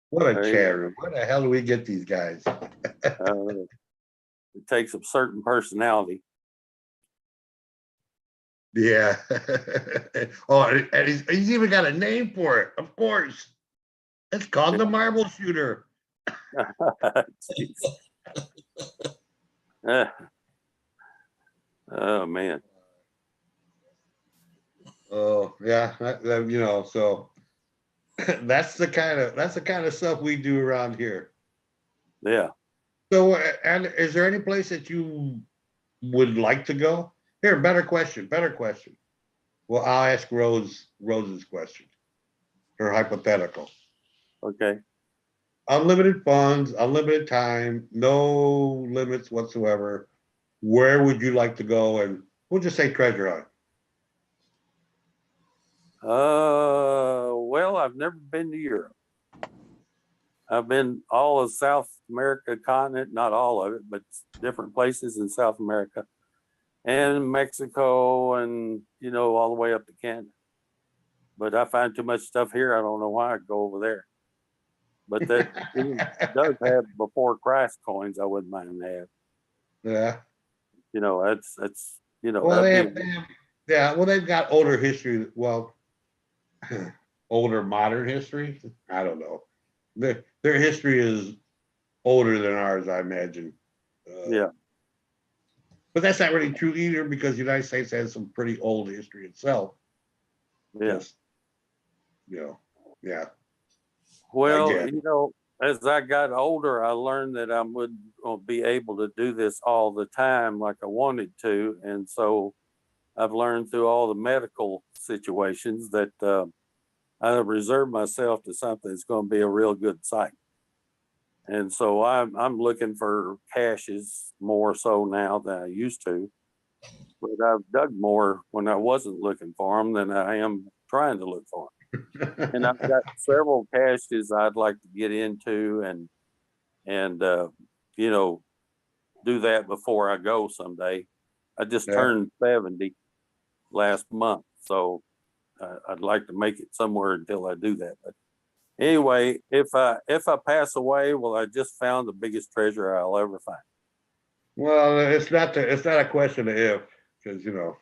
What a There you chat room. Where the hell do we get these guys? It takes a certain personality. Yeah. Oh, and he's even got a name for it, of course. It's called the marble shooter. Jeez. Oh man. Oh yeah, you know, so that's the kind of stuff we do around here. Yeah. So, and is there any place that you would like to go? Here, better question. Well, I'll ask Rose's question. Her hypothetical. Okay. Unlimited funds, unlimited time, no limits whatsoever. Where would you like to go? And we'll just say treasure hunt. Well, I've never been to Europe. I've been all of South America continent, not all of it, but different places in South America and Mexico and, you know, all the way up to Canada. But I find too much stuff here. I don't know why I'd go over there. But that it does have before Christ coins. I wouldn't mind that. Yeah. You know, that's you know. Well, that'd be- yeah. Well, they've got older history. Well, older modern history. I don't know. Their history is older than ours, I imagine. Yeah. But that's not really true either, because the United States has some pretty old history itself. Yeah. Just, you know, yeah. Well, get it. you know, as I got older, I learned that I wouldn't be able to do this all the time like I wanted to. And so I've learned through all the medical situations that I reserve myself to something that's going to be a real good site. And so I'm looking for caches more so now than I used to. But I've dug more when I wasn't looking for them than I am trying to look for them. And I've got several caches I'd like to get into and you know, do that before I go someday. I just Yeah. turned 70 last month, so I'd like to make it somewhere until I do that. But anyway, if I pass away, well, I just found the biggest treasure I'll ever find. Well, it's not a question of if, because you know,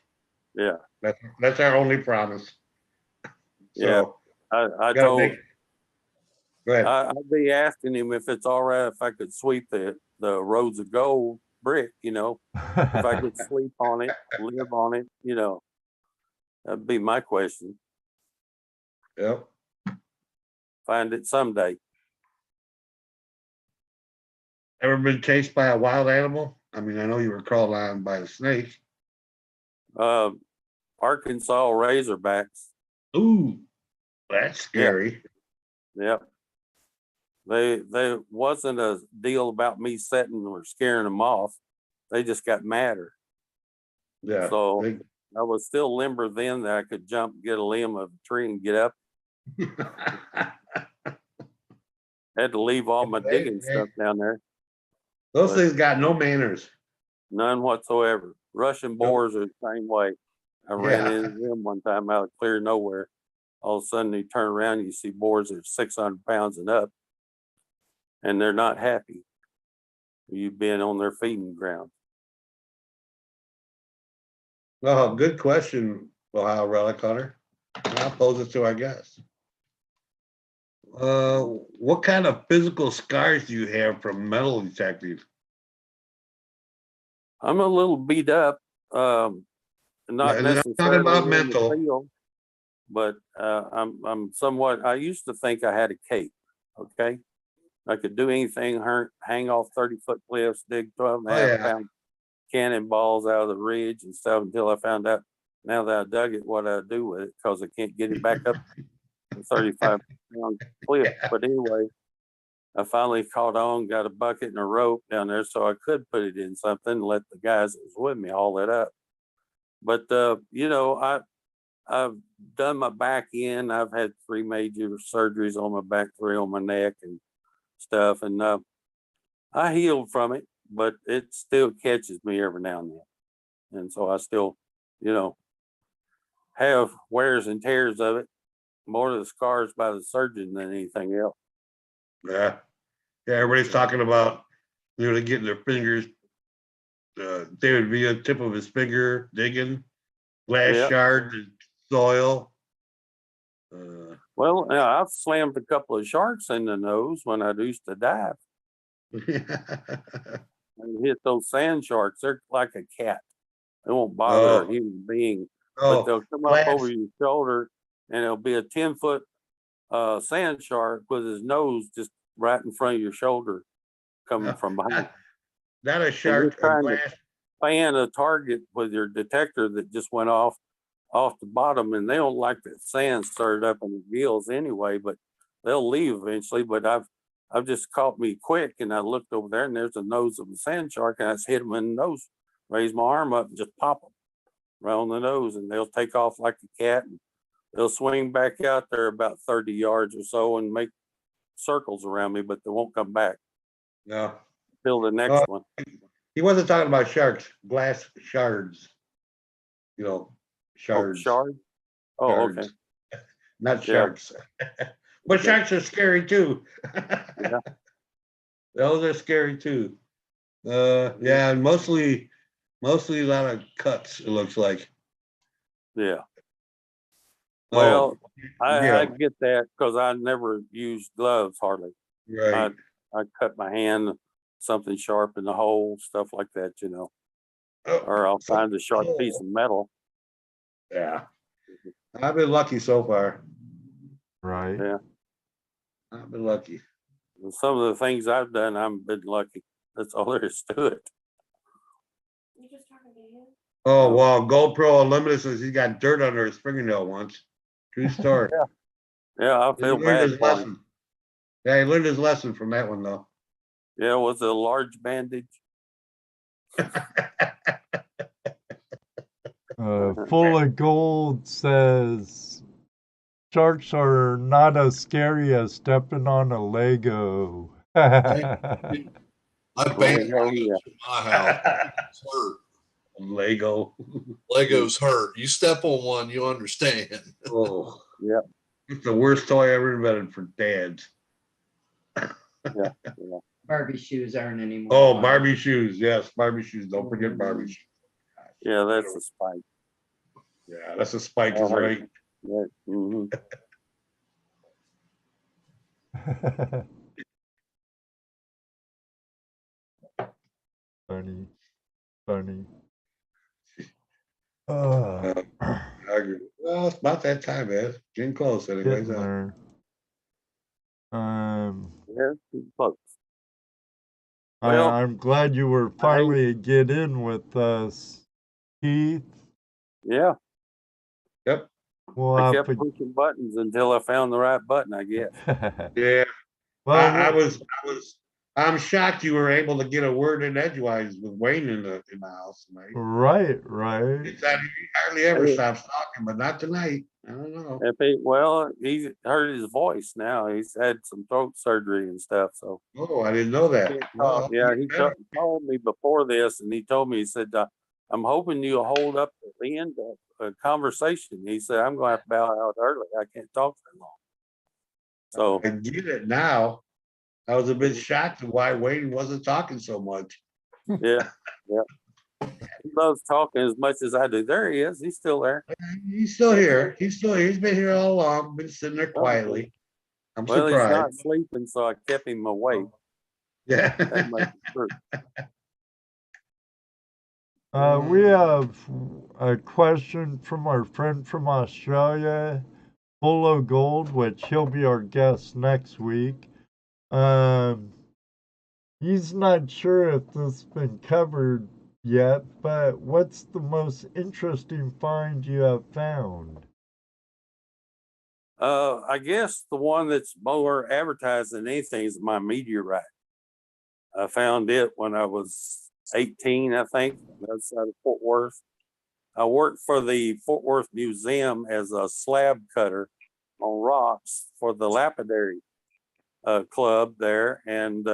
Yeah, that's our only promise. yeah. So I gotta told. make. Go ahead. I'd be asking him if it's all right if I could sweep the roads of gold brick, you know, if I could sleep on it, live on it, you know, that'd be my question. Yep. Find it someday. Ever been chased by a wild animal? I mean, I know you were crawled on by a snake. Arkansas Razorbacks. Ooh, that's scary. Yep. They wasn't a deal about me setting or scaring them off. They just got madder. Yeah. So I was still limber then that I could jump, get a limb of a tree and get up. Had to leave all my digging stuff down there. Those But- things got no manners. None whatsoever. Russian boars are the same way. I ran Yeah. into them one time out of clear nowhere. All of a sudden you turn around, you see boars that are 600 pounds and up, and they're not happy. You've been on their feeding ground. Oh, good question, Ohio Relic Hunter. I'll pose it to our guest. What kind of physical scars do you have from metal detecting? I'm a little beat up, not Yeah, I'm necessarily talking about in the mental. field, but I'm somewhat. I used to think I had a cape. Okay, I could do anything, hang off 30-foot cliffs, dig 12.5 pound cannonballs out of the ridge and stuff until I found out now that I dug it what I do with it, because I can't get it back up to 35 pound cliff. But anyway, I finally caught on, got a bucket and a rope down there so I could put it in something and let the guys that was with me haul it up. But I've done my back in. I've had 3 major surgeries on my back, 3 on my neck and stuff. And I healed from it, but it still catches me every now and then. And so I still, have wears and tears of it, more of the scars by the surgeon than anything else. Yeah. Yeah, everybody's talking about, getting their fingers, they would be a tip of his finger digging, glass Yeah. shards and soil. Well, I've slammed a couple of sharks in the nose when I used to dive. And hit those sand sharks. They're like a cat. They won't bother a human being, but they'll come up over your shoulder, and it'll be a 10-foot sand shark with his nose just right in front of your shoulder, coming from behind. Not a shark, a glass. Fan a target with your detector that just went off the bottom, and they don't like that sand stirred up in the gills anyway, but they'll leave eventually. But I've just caught me quick, and I looked over there, and there's the nose of a sand shark, and I just hit them in the nose, raise my arm up and just pop them right on the nose, and they'll take off like a cat, and they'll swing back out there about 30 yards or so and make circles around me, but they won't come back. No. Till the next one. He wasn't talking about sharks, glass shards. Shards. Shards? Oh, shards. okay. Not sharks. But sharks are scary too. Yeah. Those are scary too. Yeah, and mostly a lot of cuts, it looks like. Yeah. Well, I get that because I never used gloves hardly. Right. I cut my hand, something sharp in the hole, stuff like that, or I'll find a sharp piece of metal. Yeah. I've been lucky so far. Right. Yeah. I've been lucky. And some of the things I've done, I've been lucky. That's all there is to it. Oh, wow. Gold Pro Unlimited says he got dirt under his fingernail once. True story. Yeah, I feel bad for him. Yeah, he learned his lesson from that one, though. Yeah, it was a large bandage. Full of Gold says sharks are not as scary as stepping on a Lego. I banned Legos in my house. It's hurt. Lego. Legos hurt. You step on one, you understand. Oh, yeah. It's the worst toy ever invented for dads. Yeah. Barbie shoes aren't anymore. Oh, Barbie shoes. Yes, Barbie shoes. Don't forget Barbie shoes. Yeah, that's a spike. Yeah, that's a spike, is right. Yeah. Mm-hmm. Funny. Well, it's about that time, man. Getting close, anyways. Getting there. Yeah, close. I'm glad you were finally get in with us, Keith. Yeah. Yep. Well, I kept pushing buttons until I found the right button, I guess. Yeah. Well, I'm shocked you were able to get a word in edgewise with Wayne in the house tonight. Right. He hardly ever stops talking, but not tonight. I don't know. He heard his voice now. He's had some throat surgery and stuff. So. Oh, I didn't know that. Well, yeah, he told me before this, and he told me, he said, I'm hoping you'll hold up at the end of a conversation. He said, I'm going to have to bow out early. I can't talk that long. So I get it now. I was a bit shocked at why Wayne wasn't talking so much. Yeah. He loves talking as much as I do. There he is. He's still there. He's still here. He's been here all along, been sitting there quietly. I'm surprised. He's not sleeping, so I kept him awake. Yeah. That makes it true. We have a question from our friend from Australia, Full of Gold, which he'll be our guest next week. He's not sure if this has been covered yet, but what's the most interesting find you have found? I guess the one that's more advertised than anything is my meteorite. I found it when I was 18, I think, outside of Fort Worth. I worked for the Fort Worth Museum as a slab cutter on rocks for the lapidary club there, and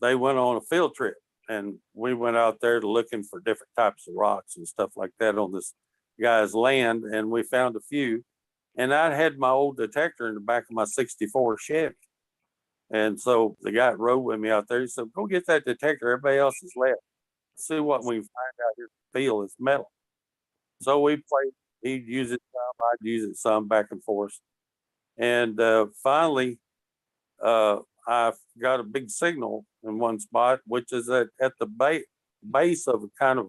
they went on a field trip, and we went out there looking for different types of rocks and stuff like that on this guy's land, and we found a few. And I had my old detector in the back of my '64 Chevy. And so the guy that rode with me out there, he said, go get that detector. Everybody else is left. See what we can find out here. Feel is metal. So we played, he'd use it some, I'd use it some, back and forth. And finally, I got a big signal in one spot, which is at the base of a kind of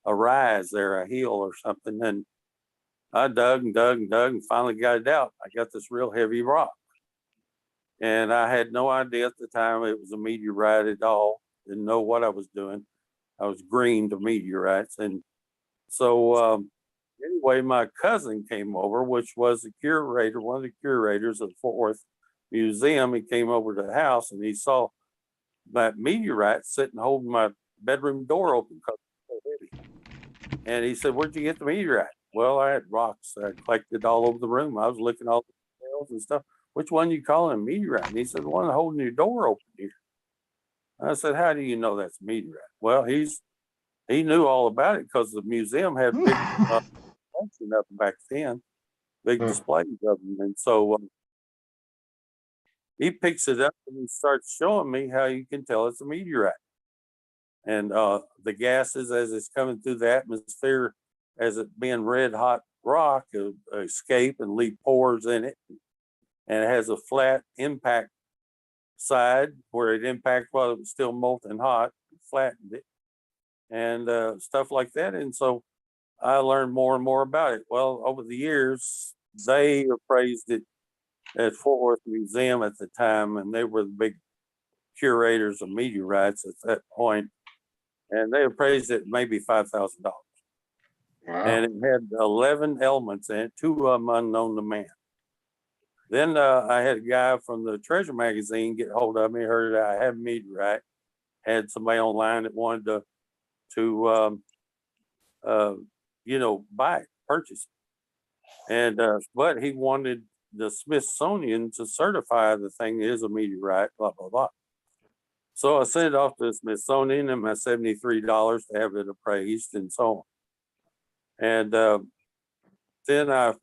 a rise there, a hill or something. And I dug and dug and dug and finally got it out. I got this real heavy rock. And I had no idea at the time it was a meteorite at all. Didn't know what I was doing. I was green to meteorites. And so anyway, my cousin came over, which was the curator, one of the curators of the Fort Worth Museum. He came over to the house and he saw that meteorite sitting holding my bedroom door open because it was so heavy. And he said, where'd you get the meteorite? Well, I had rocks I collected all over the room. I was looking all the details and stuff. Which one you calling a meteorite? And he said, the one holding your door open here. I said, how do you know that's a meteorite? Well, he knew all about it because the museum had big function up back then, big displays of them. And so he picks it up and he starts showing me how you can tell it's a meteorite. And the gases as it's coming through the atmosphere, as it being red hot rock, escape and leave pores in it. And it has a flat impact side where it impacted while it was still molten hot, flattened it, and stuff like that. And so I learned more and more about it. Well, over the years, they appraised it at Fort Worth Museum at the time, and they were the big curators of meteorites at that point, and they appraised it maybe $5,000. Wow. And it had 11 elements in it, 2 of them unknown to man. Then I had a guy from the Treasure magazine get hold of me, heard that I had a meteorite, had somebody online that wanted to buy it, purchase it. And but he wanted the Smithsonian to certify the thing is a meteorite, blah, blah, blah. So I sent it off to the Smithsonian and my $73 to have it appraised and so on. And then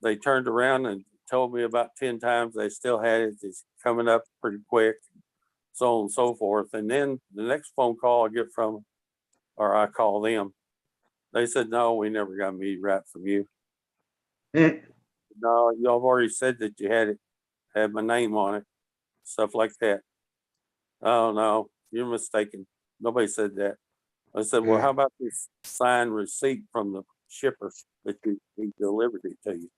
they turned around and told me about 10 times they still had it. It's coming up pretty quick, so on and so forth. And then the next phone call I get from, or I call them, they said, no, we never got a meteorite from you. No, y'all have already said that you had it, had my name on it, stuff like that. Oh, no, you're mistaken. Nobody said that. I said, well, how about this signed receipt from the shipper that he delivered it to you?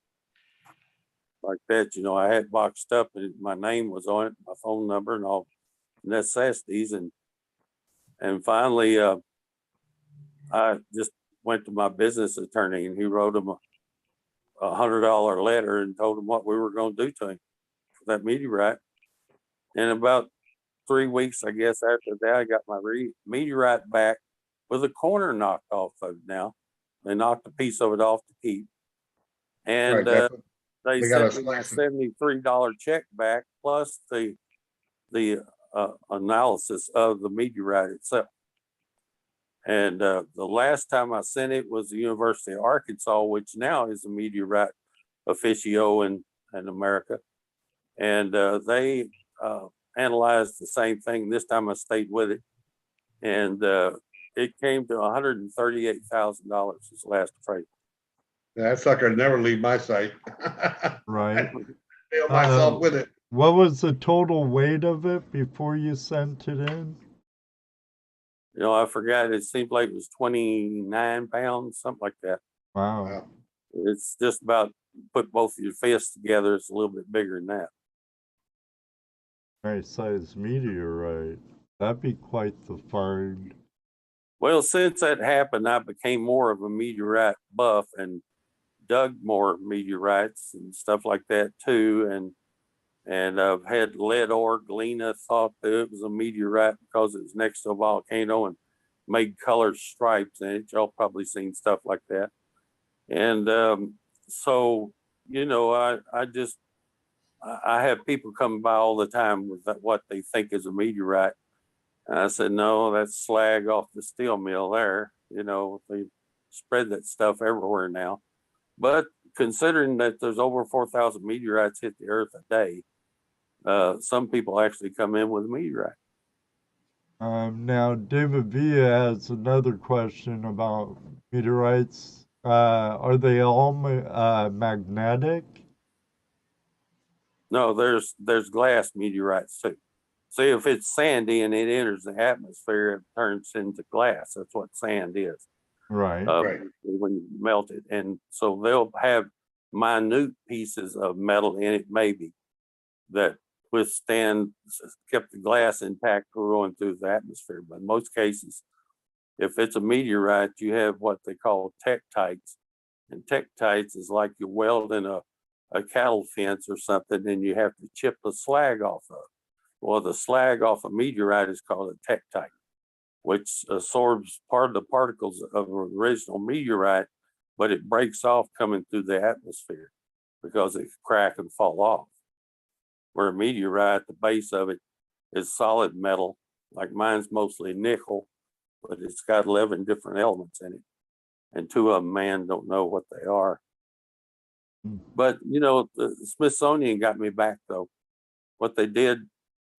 Like that, I had boxed up and my name was on it, my phone number and all necessities. And finally, I just went to my business attorney and he wrote him a $100 letter and told him what we were going to do to him for that meteorite. And about 3 weeks, I guess, after that, I got my meteorite back with a corner knocked off of it now. They knocked a piece of it off to keep. And they sent me my $73 check back plus the analysis of the meteorite itself. And the last time I sent it was the University of Arkansas, which now is a meteorite officio in America. And they analyzed the same thing. This time I stayed with it. And it came to $138,000 this last appraisal. That sucker never leave my sight. Right. Feel myself with it. What was the total weight of it before you sent it in? I forgot. It seemed like it was 29 pounds, something like that. Wow. It's just about put both of your fists together. It's a little bit bigger than that. Nice size meteorite. That'd be quite the find. Well, since that happened, I became more of a meteorite buff and dug more meteorites and stuff like that too. And I've had lead ore. Galena thought that it was a meteorite because it was next to a volcano and made colored stripes in it. Y'all probably seen stuff like that. And so, you know, I have people come by all the time with what they think is a meteorite. And I said, no, that's slag off the steel mill there. You know, they spread that stuff everywhere now. But considering that there's over 4,000 meteorites hit the earth a day, some people actually come in with a meteorite. Now, David Villa has another question about meteorites. Are they all magnetic? No, there's glass meteorites too. See, if it's sandy and it enters the atmosphere, it turns into glass. That's what sand is. Right. Right. When you melt it. And so they'll have minute pieces of metal in it, maybe, that kept the glass intact going through the atmosphere. But in most cases, if it's a meteorite, you have what they call tektites. And tektites is like you weld in a cattle fence or something, and you have to chip the slag off of. Well, the slag off a meteorite is called a tektite, which absorbs part of the particles of an original meteorite, but it breaks off coming through the atmosphere because it can crack and fall off. Where a meteorite, the base of it is solid metal, like mine's mostly nickel, but it's got 11 different elements in it. And 2 of them, man, don't know what they are. But, you know, the Smithsonian got me back, though. What they did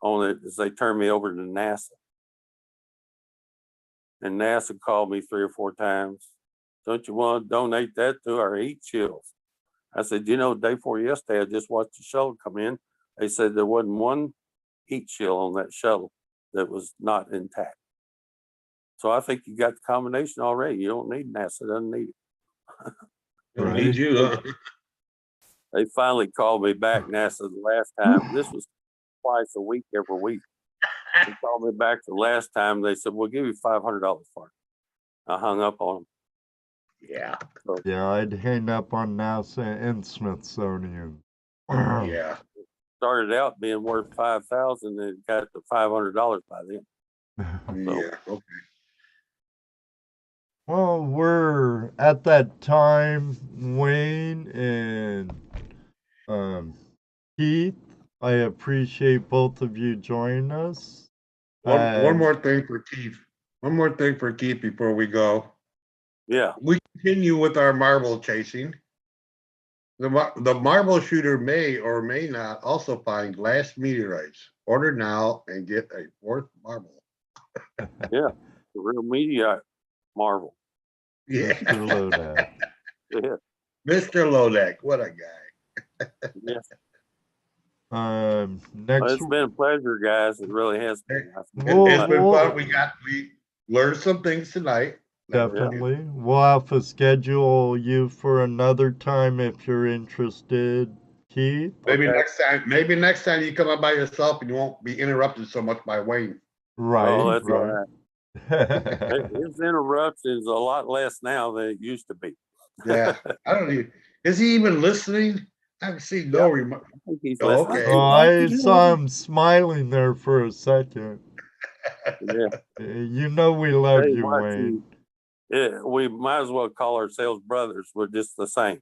on it is they turned me over to NASA. And NASA called me 3 or 4 times. Don't you want to donate that to our heat shields? I said, you know, day before yesterday, I just watched the shuttle come in. They said there wasn't one heat shield on that shuttle that was not intact. So I think you got the combination already. You don't need NASA, doesn't need it. Don't need you, huh? They finally called me back, NASA, the last time. This was twice a week, every week. They called me back the last time. They said, we'll give you $500 for it. I hung up on them. Yeah. So, Yeah, I'd hang up on NASA and Smithsonian. Yeah. started out being worth $5,000 and it got to $500 by then. Yeah. Okay. Well, we're at that time, Wayne and Keith. I appreciate both of you joining us. One more thing for Keith. One more thing for Keith before we go. Yeah. We continue with our marble chasing. The marble shooter may or may not also find glass meteorites. Order now and get a 4th marble. Yeah. The real meteorite marvel. Yeah. Mr. Lodak. Yeah. Mr. Lodak, what a guy. Yes. Next Well, it's been a pleasure, guys. It really has been. It's been fun. We learned some things tonight. Definitely. We'll have to schedule you for another time if you're interested, Keith. Maybe next time you come up by yourself and you won't be interrupted so much by Wayne. Right. Oh, that's all right. His interruptions a lot less now than it used to be. Yeah. I don't even, is he even listening? I've seen no remark. I think he's Oh, listening. okay. Oh, I saw him smiling there for a second. Yeah. You know we love Hey, you, watch Wayne. Yeah, we might as well call ourselves brothers. We're just the same.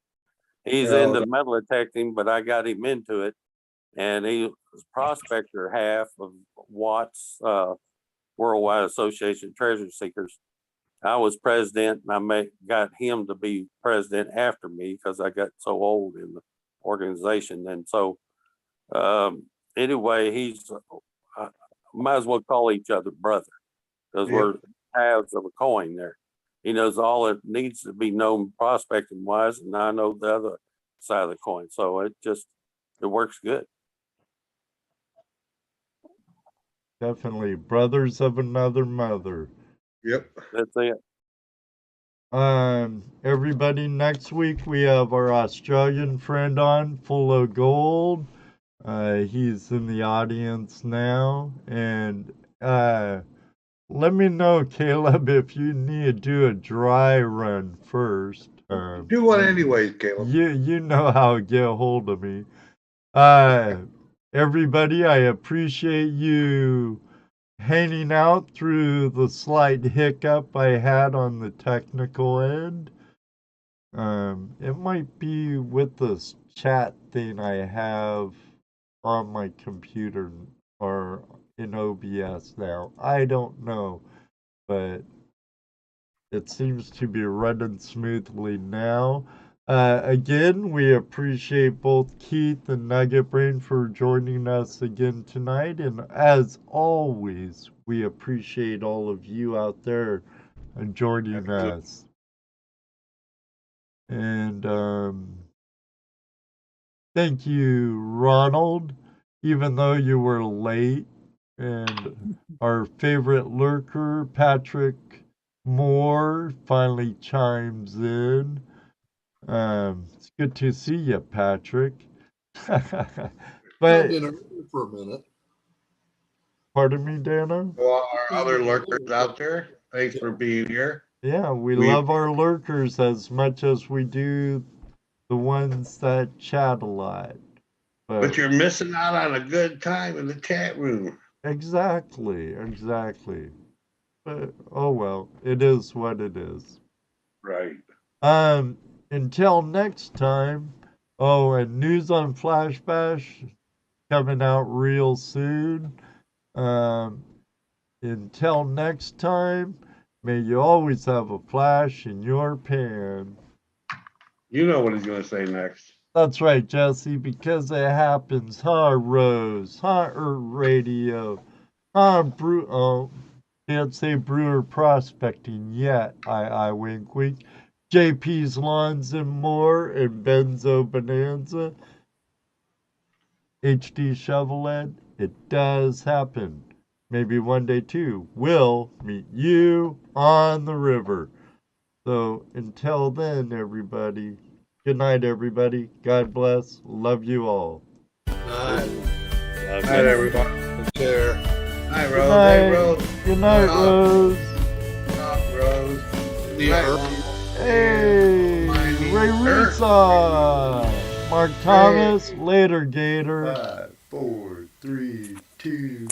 He's Yeah. into metal detecting, but I got him into it. And he was prospector half of Watts Worldwide Association of Treasure Seekers. I was president, and I got him to be president after me because I got so old in the organization. And so, anyway, he's might as well call each other brother because we're halves of a coin there. He knows all that needs to be known prospecting wise, and I know the other side of the coin. So it works good. Definitely. Brothers of another mother. Yep. That's it. Everybody, next week we have our Australian friend on, Full of Gold. He's in the audience now. And let me know, Caleb, if you need to do a dry run first. Do one anyways, Caleb. You know how to get a hold of me. Everybody, I appreciate you hanging out through the slight hiccup I had on the technical end. It might be with this chat thing I have on my computer or in OBS now. I don't know, but it seems to be running smoothly now. Again, we appreciate both Keith and Nugget Brain for joining us again tonight. And as always, we appreciate all of you out there joining us. And thank you, Ronald, even though you were late. And our favorite lurker, Patrick Moore, finally chimes in. It's good to see you, Patrick. I've But been around for a minute. pardon me, Dana. Well, our other lurkers out there, thanks for being here. Yeah, we We- love our lurkers as much as we do the ones that chat a lot. But you're missing out on a good time in the chat room. Exactly. But oh well, it is what it is. Right. Until next time. Oh, and news on Flash Bash coming out real soon. Until next time, may you always have a flash in your pan. You know what he's going to say next. That's right, Jesse, because it happens, huh, Rose? Huh, Radio? Huh, oh, can't say Brewer Prospecting yet. I wink wink. JP's Lawns and More and Benzo Bonanza. HD Shovelhead. It does happen. Maybe one day too, we'll meet you on the river. So until then, everybody, good night, everybody. God bless. Love you all. Night. Good night, everybody. Take care. Night, Good Rose. night. Hey, Rose. Good night, Rose. Good night, Rose. The Good night, earth. Rose. Hey, Ray Risa. Mark Thomas, later, Gator. 5, 4, 3, 2,